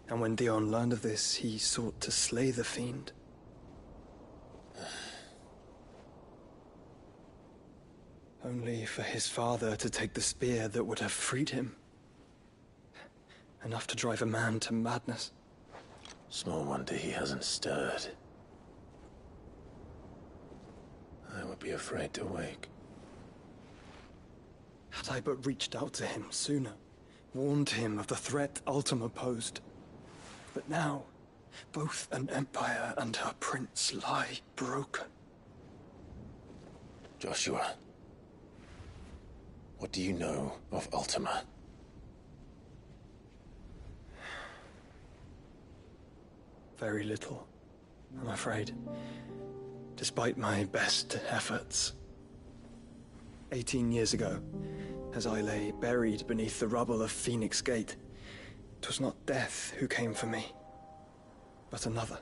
And when Dion learned of this, he sought to slay the fiend. Only for his father to take the spear that would have freed him. Enough to drive a man to madness. Small wonder he hasn't stirred. I would be afraid to wake. Had I but reached out to him sooner, warned him of the threat Ultima posed. But now, both an empire and her prince lie broken. Joshua, what do you know of Ultima? Very little. I'm afraid. Despite my best efforts. 18 years ago, as I lay buried beneath the rubble of Phoenix Gate, 'twas not death who came for me, but another.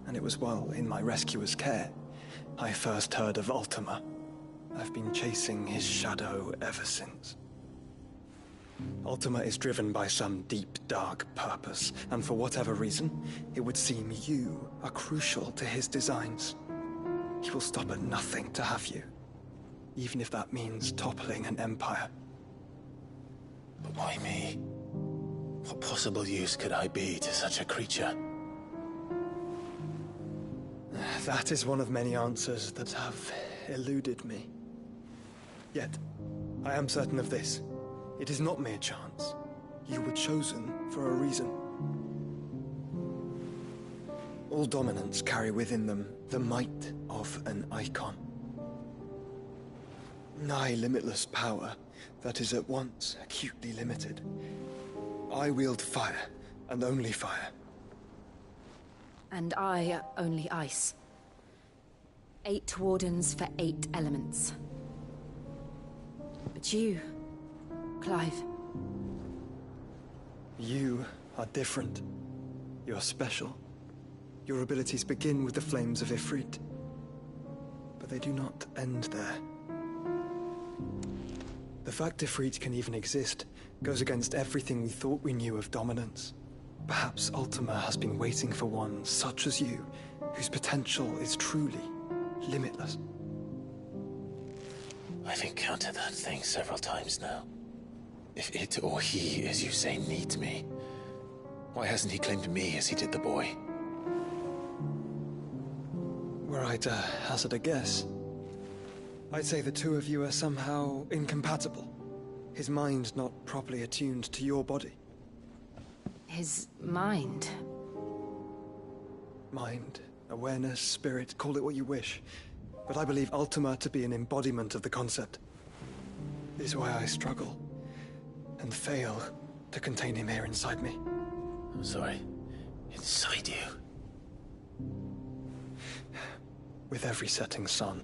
And it was while in my rescuer's care, I first heard of Ultima. I've been chasing his shadow ever since. Ultima is driven by some deep, dark purpose, and for whatever reason, it would seem you are crucial to his designs. He will stop at nothing to have you, even if that means toppling an empire. But why me? What possible use could I be to such a creature? That is one of many answers that have eluded me. Yet, I am certain of this. It is not mere chance. You were chosen for a reason. All dominants carry within them the might of an icon. Nigh limitless power that is at once acutely limited. I wield fire, and only fire. And I only ice. 8 wardens for 8 elements. But you, Clive. You are different. You're special. Your abilities begin with the flames of Ifrit. But they do not end there. The fact Ifrit can even exist goes against everything we thought we knew of dominance. Perhaps Ultima has been waiting for one such as you, whose potential is truly limitless. I've encountered that thing several times now. If it or he, as you say, needs me, why hasn't he claimed me as he did the boy? Were I to hazard a guess, I'd say the two of you are somehow incompatible. His mind not properly attuned to your body. His mind? Mind, awareness, spirit, call it what you wish. But I believe Ultima to be an embodiment of the concept. This is why I struggle and fail to contain him here inside me. I'm sorry. Inside you? With every setting sun,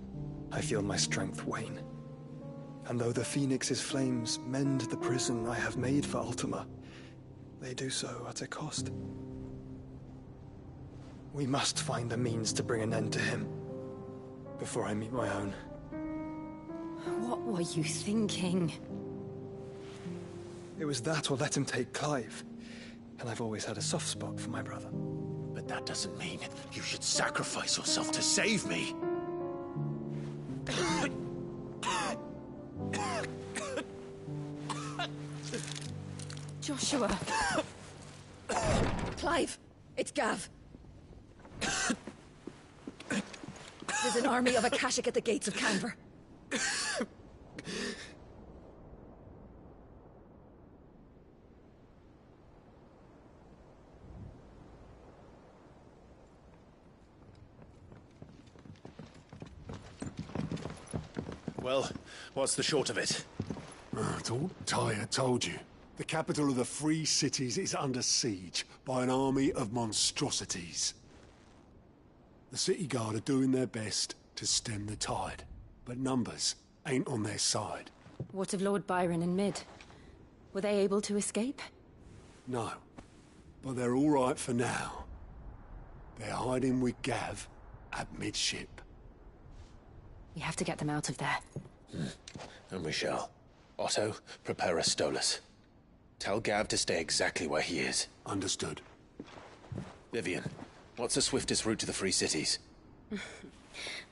I feel my strength wane. And though the Phoenix's flames mend the prison I have made for Ultima, they do so at a cost. We must find a means to bring an end to him before I meet my own. What were you thinking? It was that or let him take Clive. And I've always had a soft spot for my brother. But that doesn't mean you should sacrifice yourself to save me. Joshua. Clive, it's Gav. There's an army of Akashic at the gates of Canver. Well, what's the short of it? Thought Tyre told you. The capital of the Free Cities is under siege by an army of monstrosities. The City Guard are doing their best to stem the tide, but numbers ain't on their side. What of Lord Byron and Mid? Were they able to escape? No, but they're all right for now. They're hiding with Gav at midship. We have to get them out of there. And we shall. Otto, prepare a Stolas. Tell Gav to stay exactly where he is. Understood. Vivian, what's the swiftest route to the Free Cities?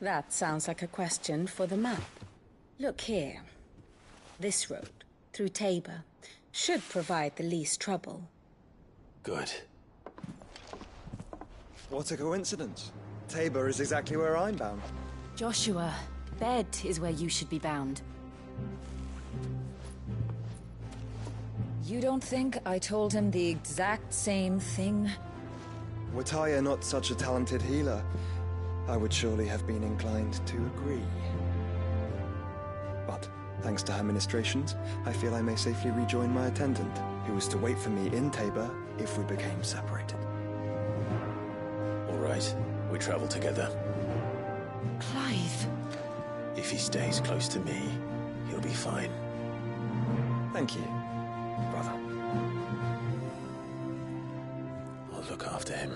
That sounds like a question for the map. Look here. This road, through Tabor, should provide the least trouble. Good. What a coincidence. Tabor is exactly where I'm bound. Joshua, bed is where you should be bound. You don't think I told him the exact same thing? Were Tyre not such a talented healer, I would surely have been inclined to agree. But, thanks to her ministrations, I feel I may safely rejoin my attendant, who was to wait for me in Tabor if we became separated. All right. right. We travel together. Clive. If he stays close to me, he'll be fine. Thank you, brother. I'll look after him.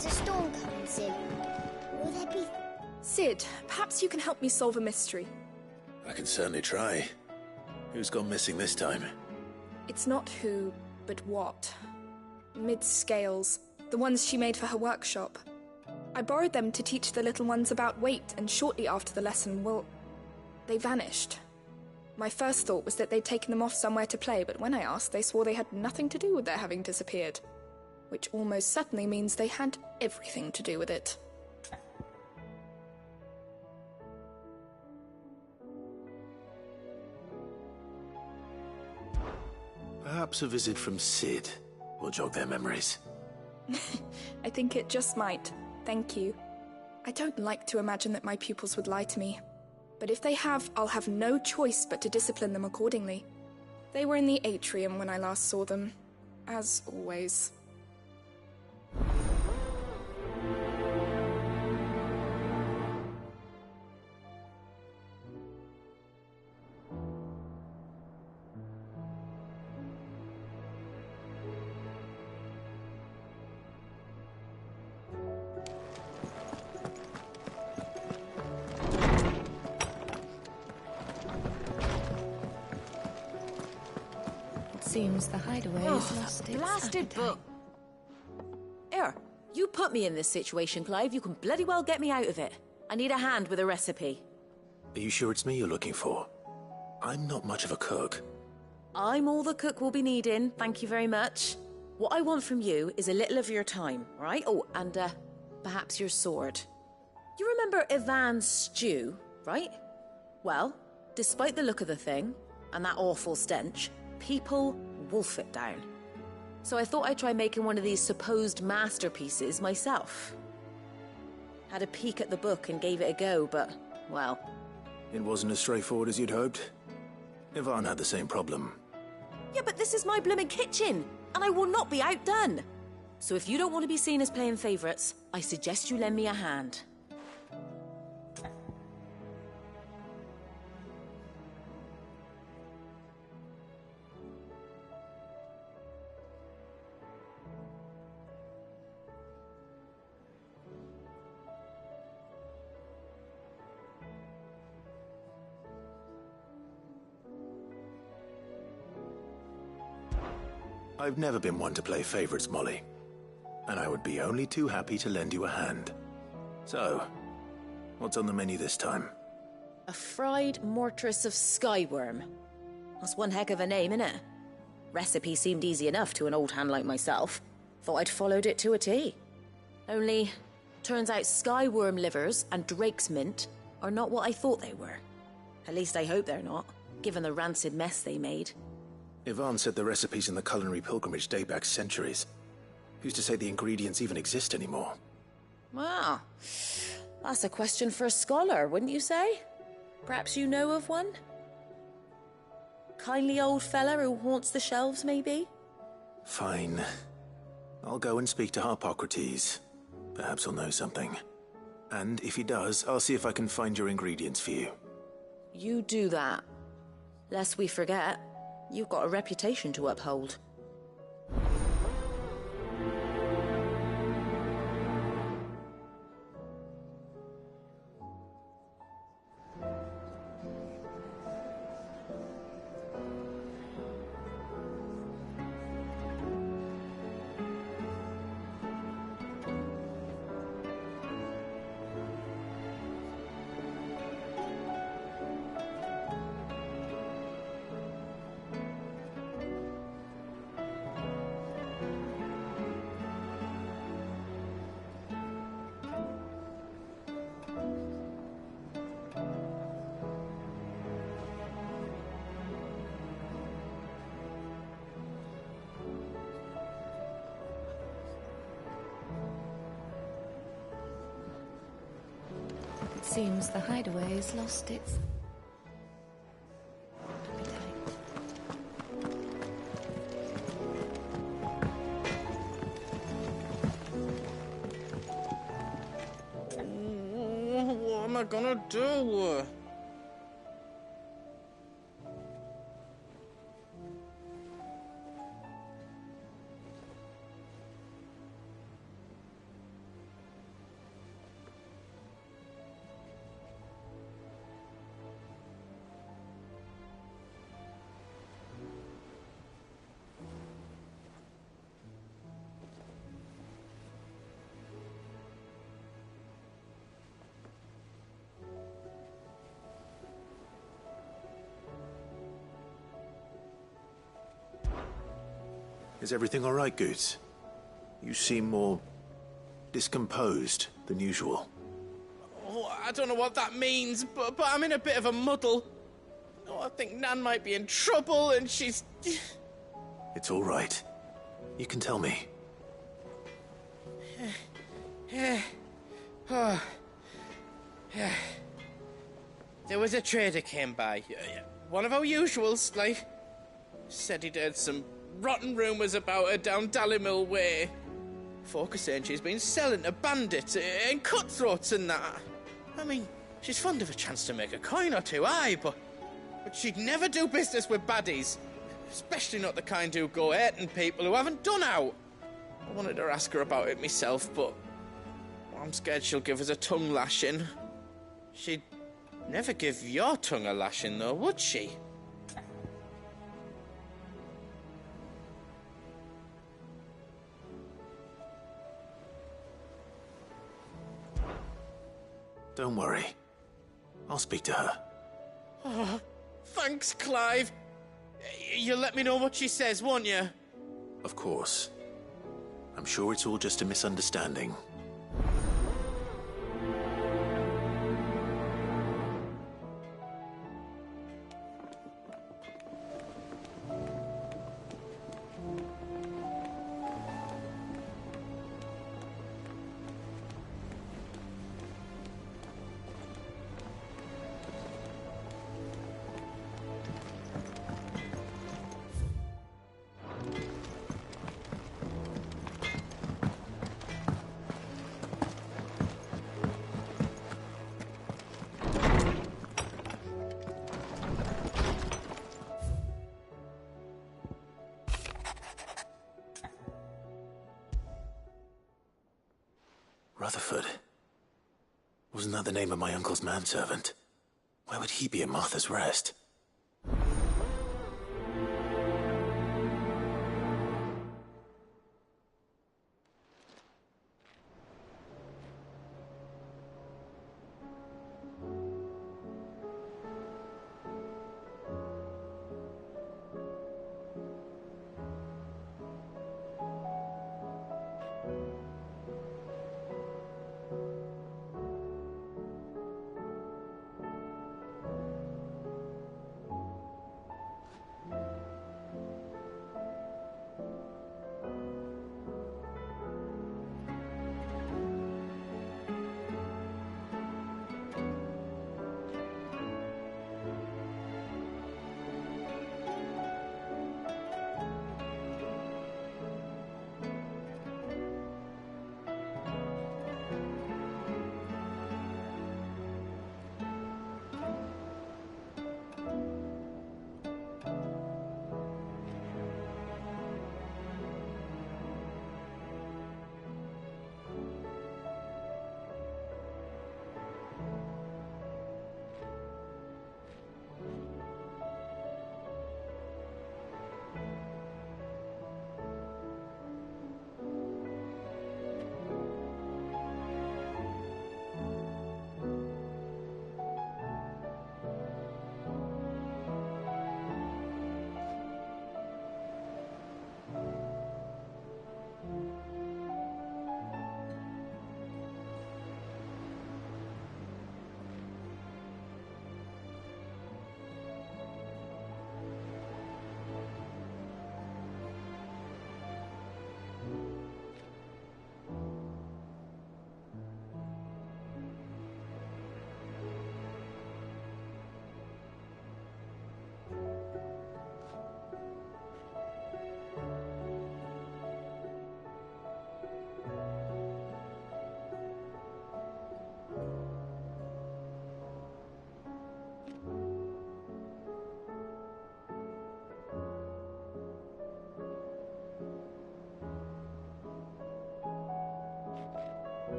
There's a storm coming, Sid. Will there be... Sid, perhaps you can help me solve a mystery. I can certainly try. Who's gone missing this time? It's not who, but what. Mid's scales, the ones she made for her workshop. I borrowed them to teach the little ones about weight, and shortly after the lesson, well, they vanished. My first thought was that they'd taken them off somewhere to play, but when I asked, they swore they had nothing to do with their having disappeared. Which almost certainly means they had everything to do with it. Perhaps a visit from Sid will jog their memories. I think it just might. Thank you. I don't like to imagine that my pupils would lie to me. But if they have, I'll have no choice but to discipline them accordingly. They were in the atrium when I last saw them. As always. Seems the hideaway has lost its Blasted appetite. book. Here, you put me in this situation, Clive. You can bloody well get me out of it. I need a hand with a recipe. Are you sure it's me you're looking for? I'm not much of a cook. I'm all the cook will be needing, thank you very much. What I want from you is a little of your time, right? Oh, and perhaps your sword. You remember Ivan's stew, right? Well, despite the look of the thing, and that awful stench, people wolf it down. So I thought I'd try making one of these supposed masterpieces myself. Had a peek at the book and gave it a go, but, well... It wasn't as straightforward as you'd hoped. Ivan had the same problem. Yeah, but this is my blooming kitchen, and I will not be outdone. So if you don't want to be seen as playing favourites, I suggest you lend me a hand. I've never been one to play favorites, Molly. And I would be only too happy to lend you a hand. So, what's on the menu this time? A fried mortress of skyworm. That's one heck of a name, innit? Recipe seemed easy enough to an old hand like myself. Thought I'd followed it to a T. Only, turns out skyworm livers and drake's mint are not what I thought they were. At least I hope they're not, given the rancid mess they made. Ivan said the recipes in the culinary pilgrimage date back centuries. Who's to say the ingredients even exist anymore? Well, that's a question for a scholar, wouldn't you say? Perhaps you know of one? Kindly old fella who haunts the shelves, maybe? Fine. I'll go and speak to Harpocrates. Perhaps he'll know something. And if he does, I'll see if I can find your ingredients for you. You do that. Lest we forget, you've got a reputation to uphold. It seems the hideaway has lost its What am I gonna do? Is everything all right, Goots? You seem more discomposed than usual. Oh, I don't know what that means, but I'm in a bit of a muddle. Oh, I think Nan might be in trouble, and she's... It's all right. You can tell me. Oh. There was a trader came by. One of our usuals, like. Said he'd heard some rotten rumours about her down Dalimil Way. Folk are saying she's been selling to bandits and cutthroats and that. I mean, she's fond of a chance to make a coin or two, aye, but she'd never do business with baddies. Especially not the kind who go hurting people who haven't done out. I wanted to ask her about it myself, but I'm scared she'll give us a tongue lashing. She'd never give your tongue a lashing, though, would she? Don't worry. I'll speak to her. Oh, thanks, Clive. You'll let me know what she says, won't you? Of course. I'm sure it's all just a misunderstanding. Rutherford. Wasn't that the name of my uncle's manservant? Why would he be at Martha's Rest?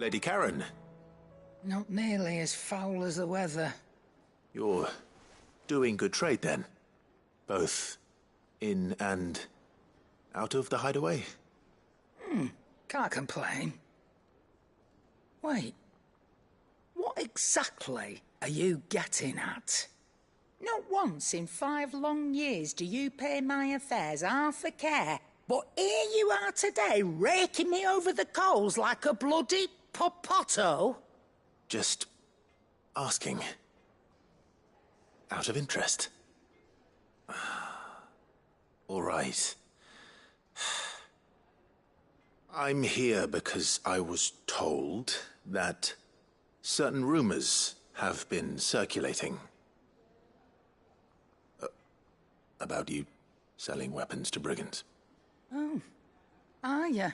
Lady Karen. Not nearly as foul as the weather. You're doing good trade, then? Both in and out of the hideaway? Can't complain. Wait. What exactly are you getting at? Not once in 5 long years do you pay my affairs half a care, but here you are today, raking me over the coals like a bloody popoto? Just asking. Out of interest. All right. I'm here because I was told that certain rumors have been circulating about you selling weapons to brigands. Oh, are ya?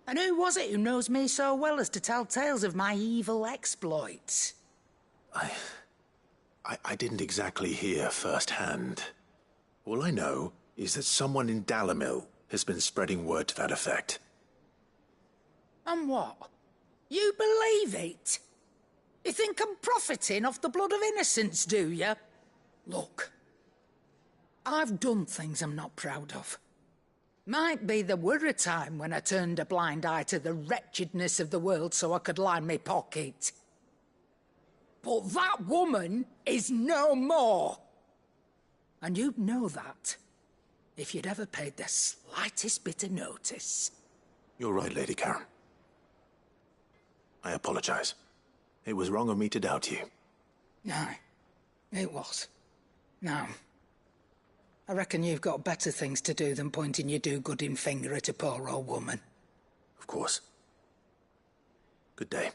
And who was it who knows me so well as to tell tales of my evil exploits? I didn't exactly hear firsthand. All I know is that someone in Dalimil has been spreading word to that effect. And what? You believe it? You think I'm profiting off the blood of innocents, do you? Look, I've done things I'm not proud of. Might be there were a time when I turned a blind eye to the wretchedness of the world so I could line my pocket. But that woman is no more. And you'd know that if you'd ever paid the slightest bit of notice. You're right, Lady Karen. I apologize. It was wrong of me to doubt you. No, it was. Now, I reckon you've got better things to do than pointing your do-gooding finger at a poor old woman. Of course. Good day.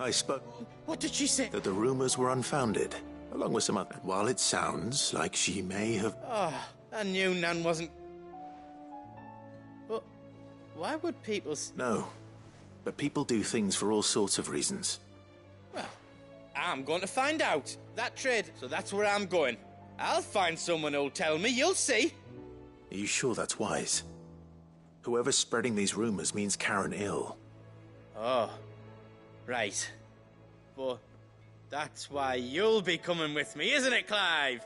I spoke... What did she say? That the rumors were unfounded, along with some other... While it sounds like she may have... Oh, I knew Nan wasn't... But why would people... No, but people do things for all sorts of reasons. Well, I'm going to find out. That trade, so that's where I'm going. I'll find someone who'll tell me, you'll see. Are you sure that's wise? Whoever's spreading these rumors means Karen ill. Oh, right. But that's why you'll be coming with me, isn't it, Clive?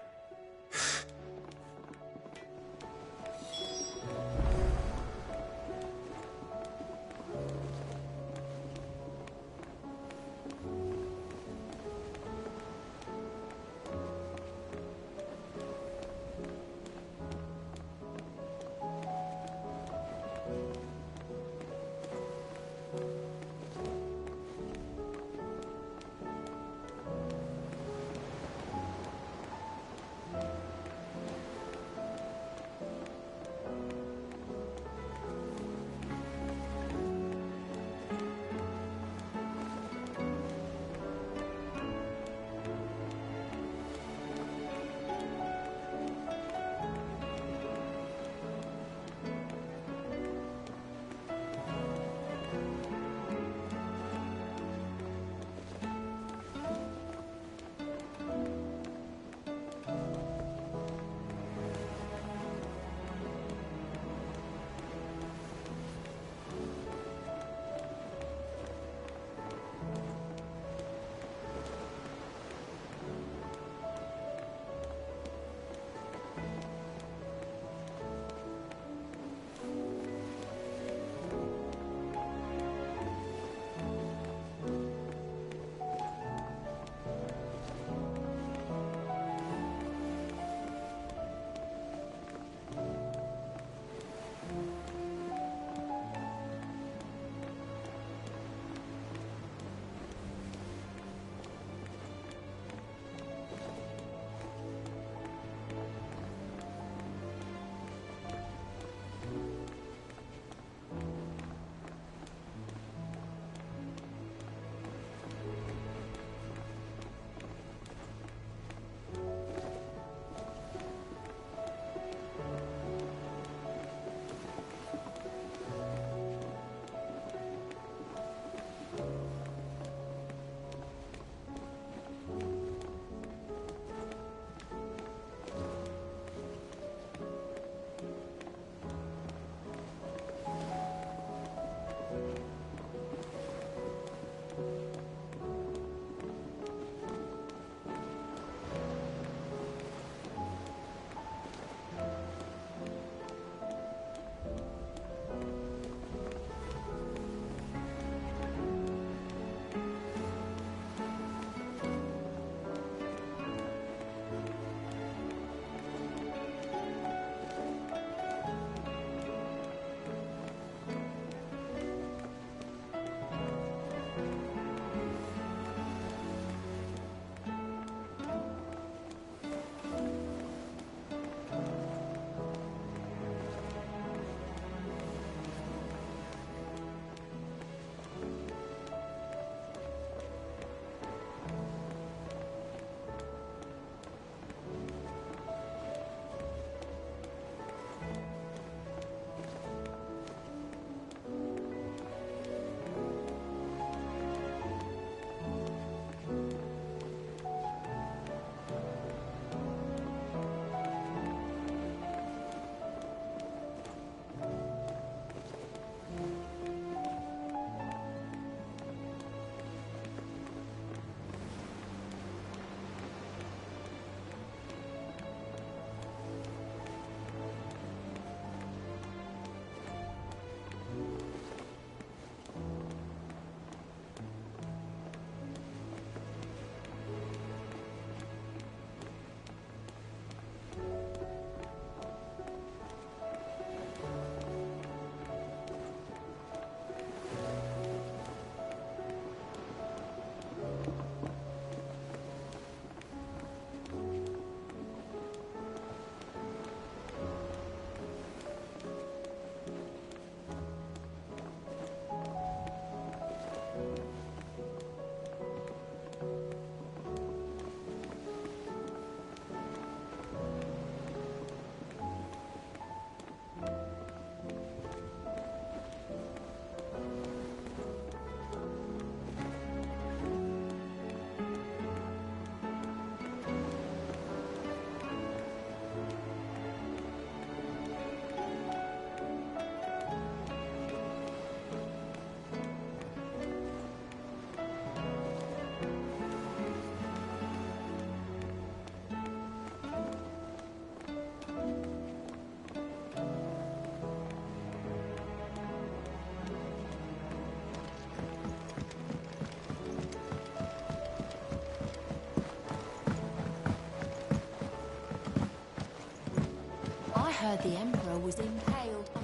heard the Emperor was impaled on...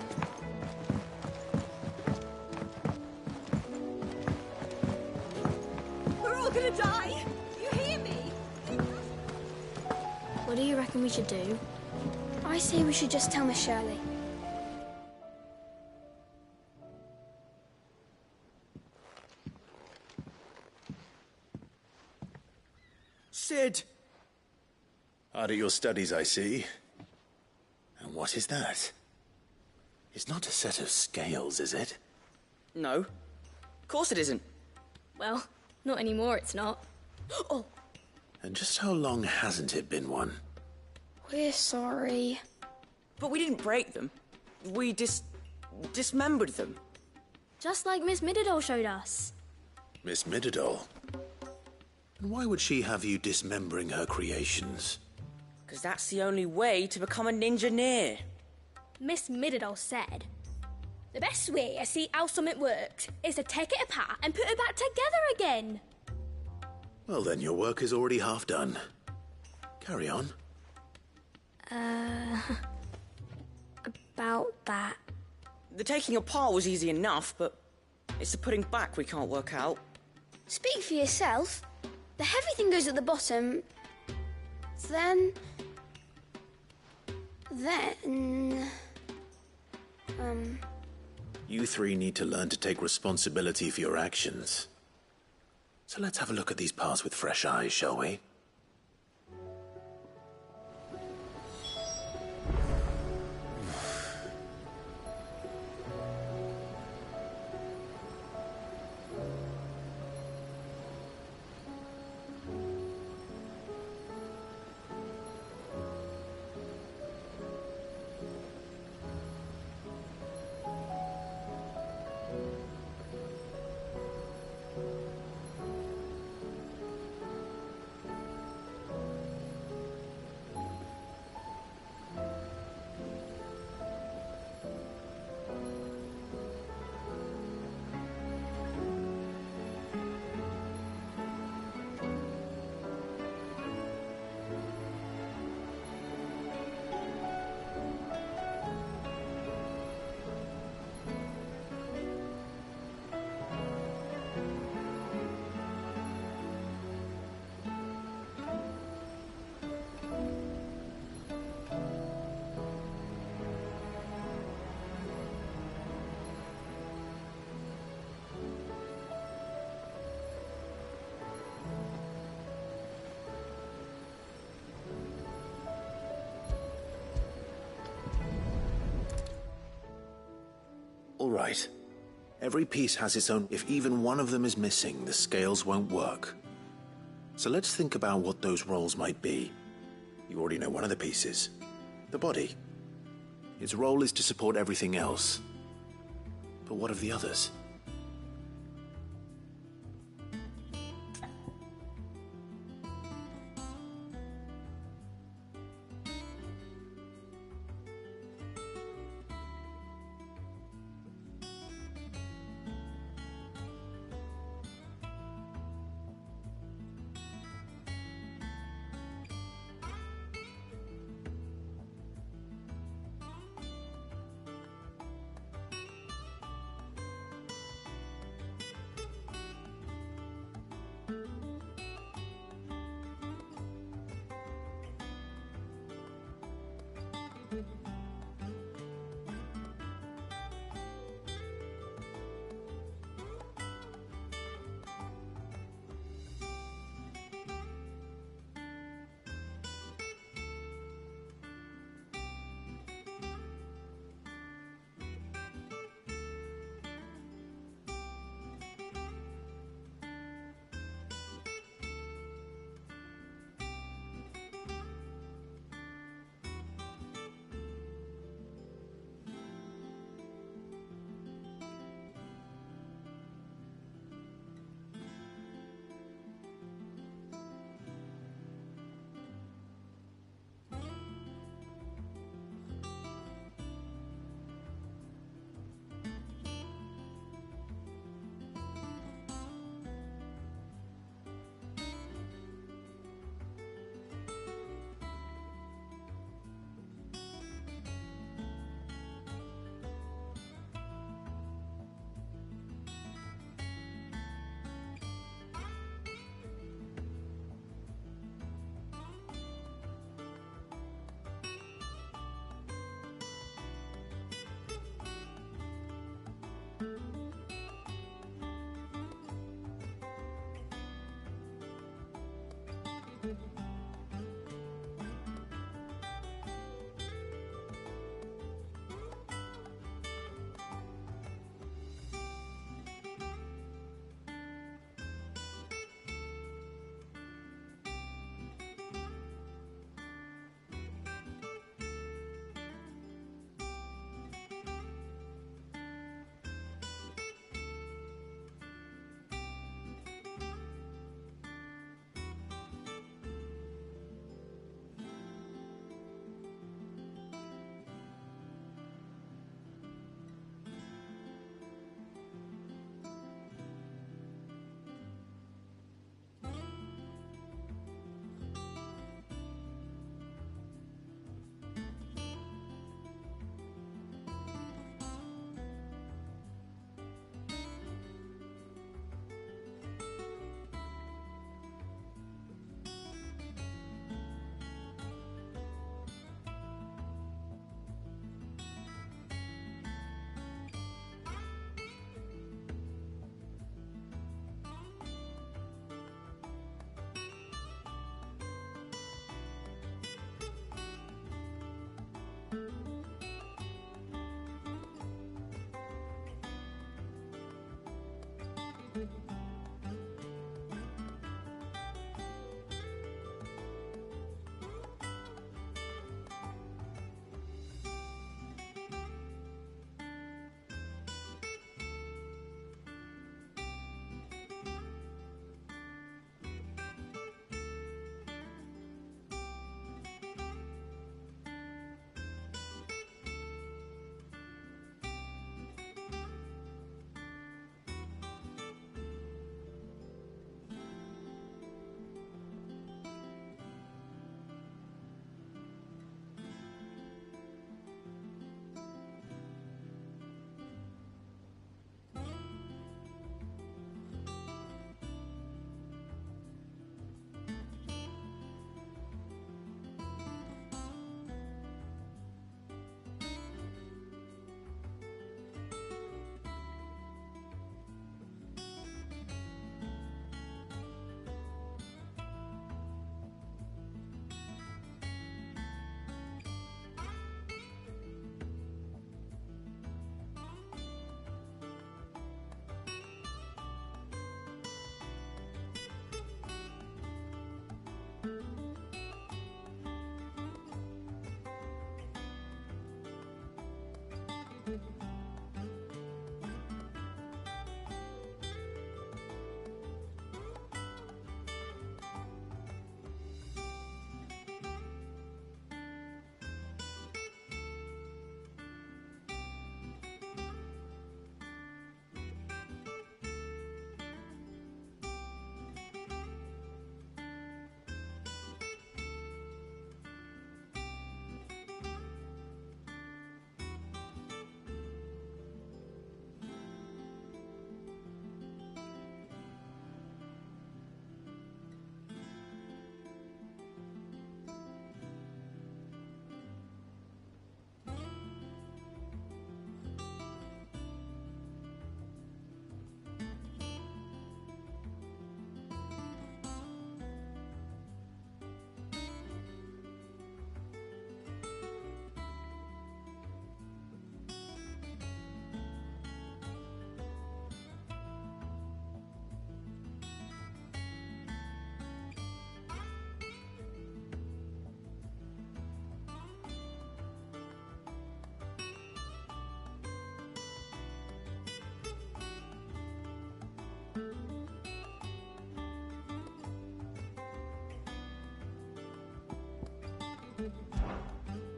We're all gonna die! You hear me? What do you reckon we should do? I say we should just tell Miss Shirley. Sid! Hard at your studies, I see. And what is that? It's not a set of scales, is it? No. Of course it isn't. Well, not anymore, it's not. Oh, And just how long hasn't it been one? we're sorry. But we didn't break them. We dismembered them. Just like Miss Mididol showed us. Miss Mididol? And why would she have you dismembering her creations? Because that's the only way to become a ninja-neer. Miss Mididol said, the best way to see how something works is to take it apart and put it back together again. Well then, your work is already half done. Carry on. About that. The taking apart was easy enough, but it's the putting back we can't work out. Speak for yourself. The heavy thing goes at the bottom. Then... You three need to learn to take responsibility for your actions. So let's have a look at these parts with fresh eyes, shall we? All right. Every piece has its own... If even one of them is missing, the scales won't work. So let's think about what those roles might be. You already know one of the pieces. The body. Its role is to support everything else. But what of the others?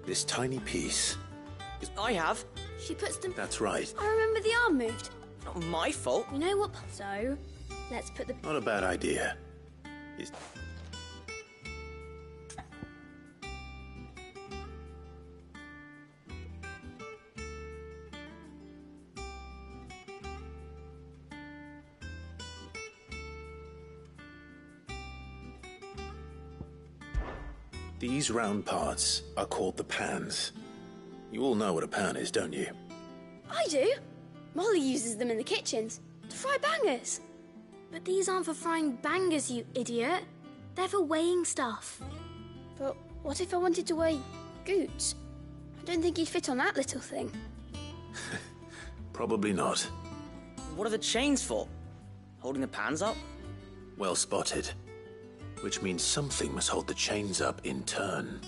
This tiny piece. I have. She puts them... That's right. I remember the arm moved. Not my fault. You know what? So, let's put the... Not a bad idea. These round parts are called the pans. You all know what a pan is, don't you? I do. Molly uses them in the kitchens to fry bangers. But these aren't for frying bangers, you idiot. They're for weighing stuff. But what if I wanted to weigh goods? I don't think he'd fit on that little thing. Probably not. What are the chains for? Holding the pans up? Well spotted. Which means something must hold the chains up in turn.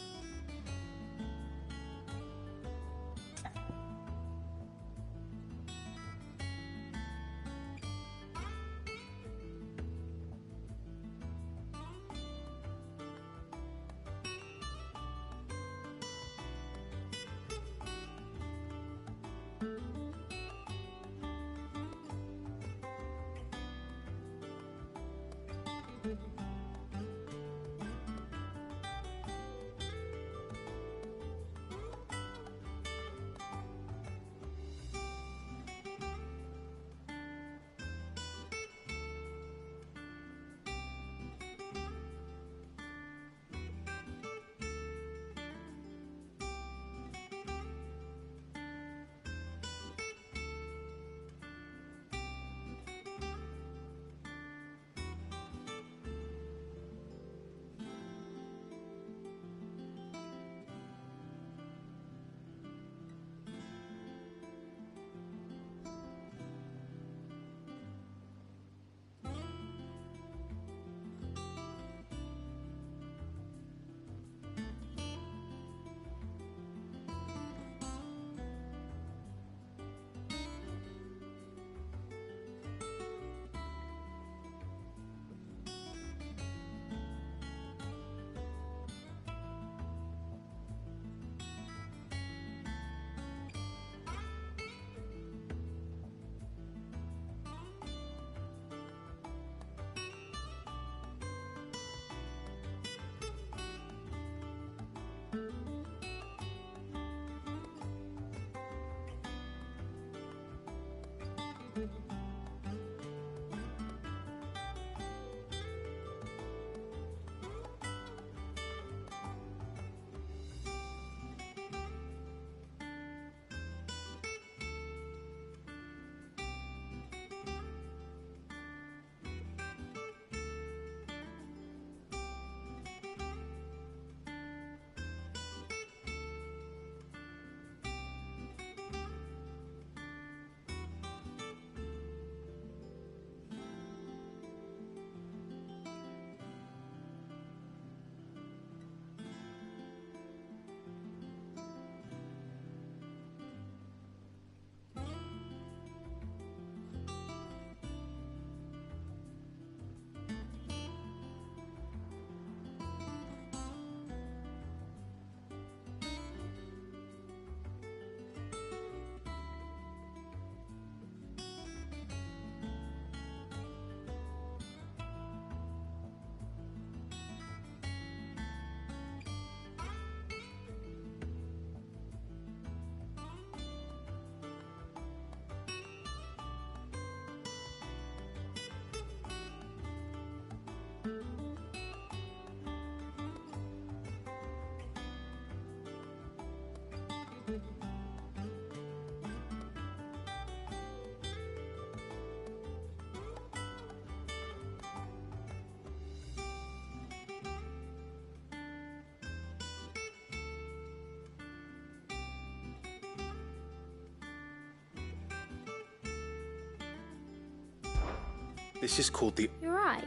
This is called the... You're right.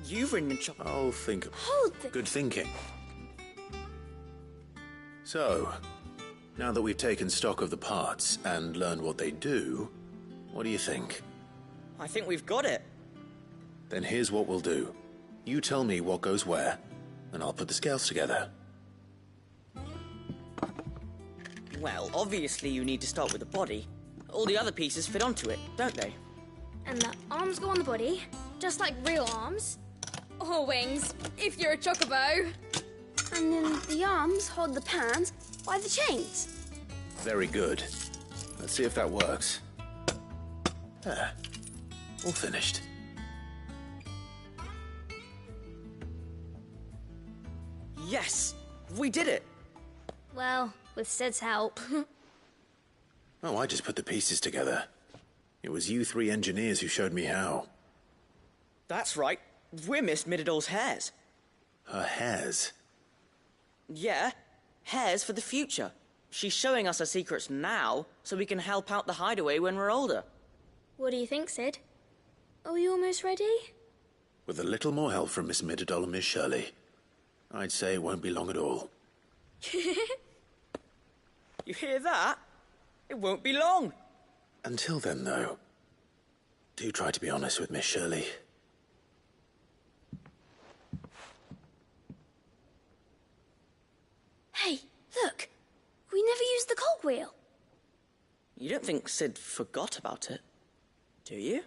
You've written the chop. I'll think. Hold the... Good thinking. So, now that we've taken stock of the parts and learned what they do, what do you think? I think we've got it. Then here's what we'll do. You tell me what goes where, and I'll put the scales together. Well, obviously you need to start with the body. All the other pieces fit onto it, don't they? And the arms go on the body, just like real arms. Or wings, if you're a chocobo. And then the arms hold the pans by the chains. Very good. Let's see if that works. There. All finished. Yes! We did it! Well, with Sid's help. Oh, I just put the pieces together. It was you three engineers who showed me how. That's right. We're Miss Mididol's hairs. Her hairs? Yeah, hairs for the future. She's showing us her secrets now, so we can help out the hideaway when we're older. What do you think, Sid? Are you almost ready? With a little more help from Miss Mididol and Miss Shirley, I'd say it won't be long at all. You hear that? It won't be long. Until then, though, do try to be honest with Miss Shirley. Hey, look! We never used the cogwheel. You don't think Sid forgot about it, do you?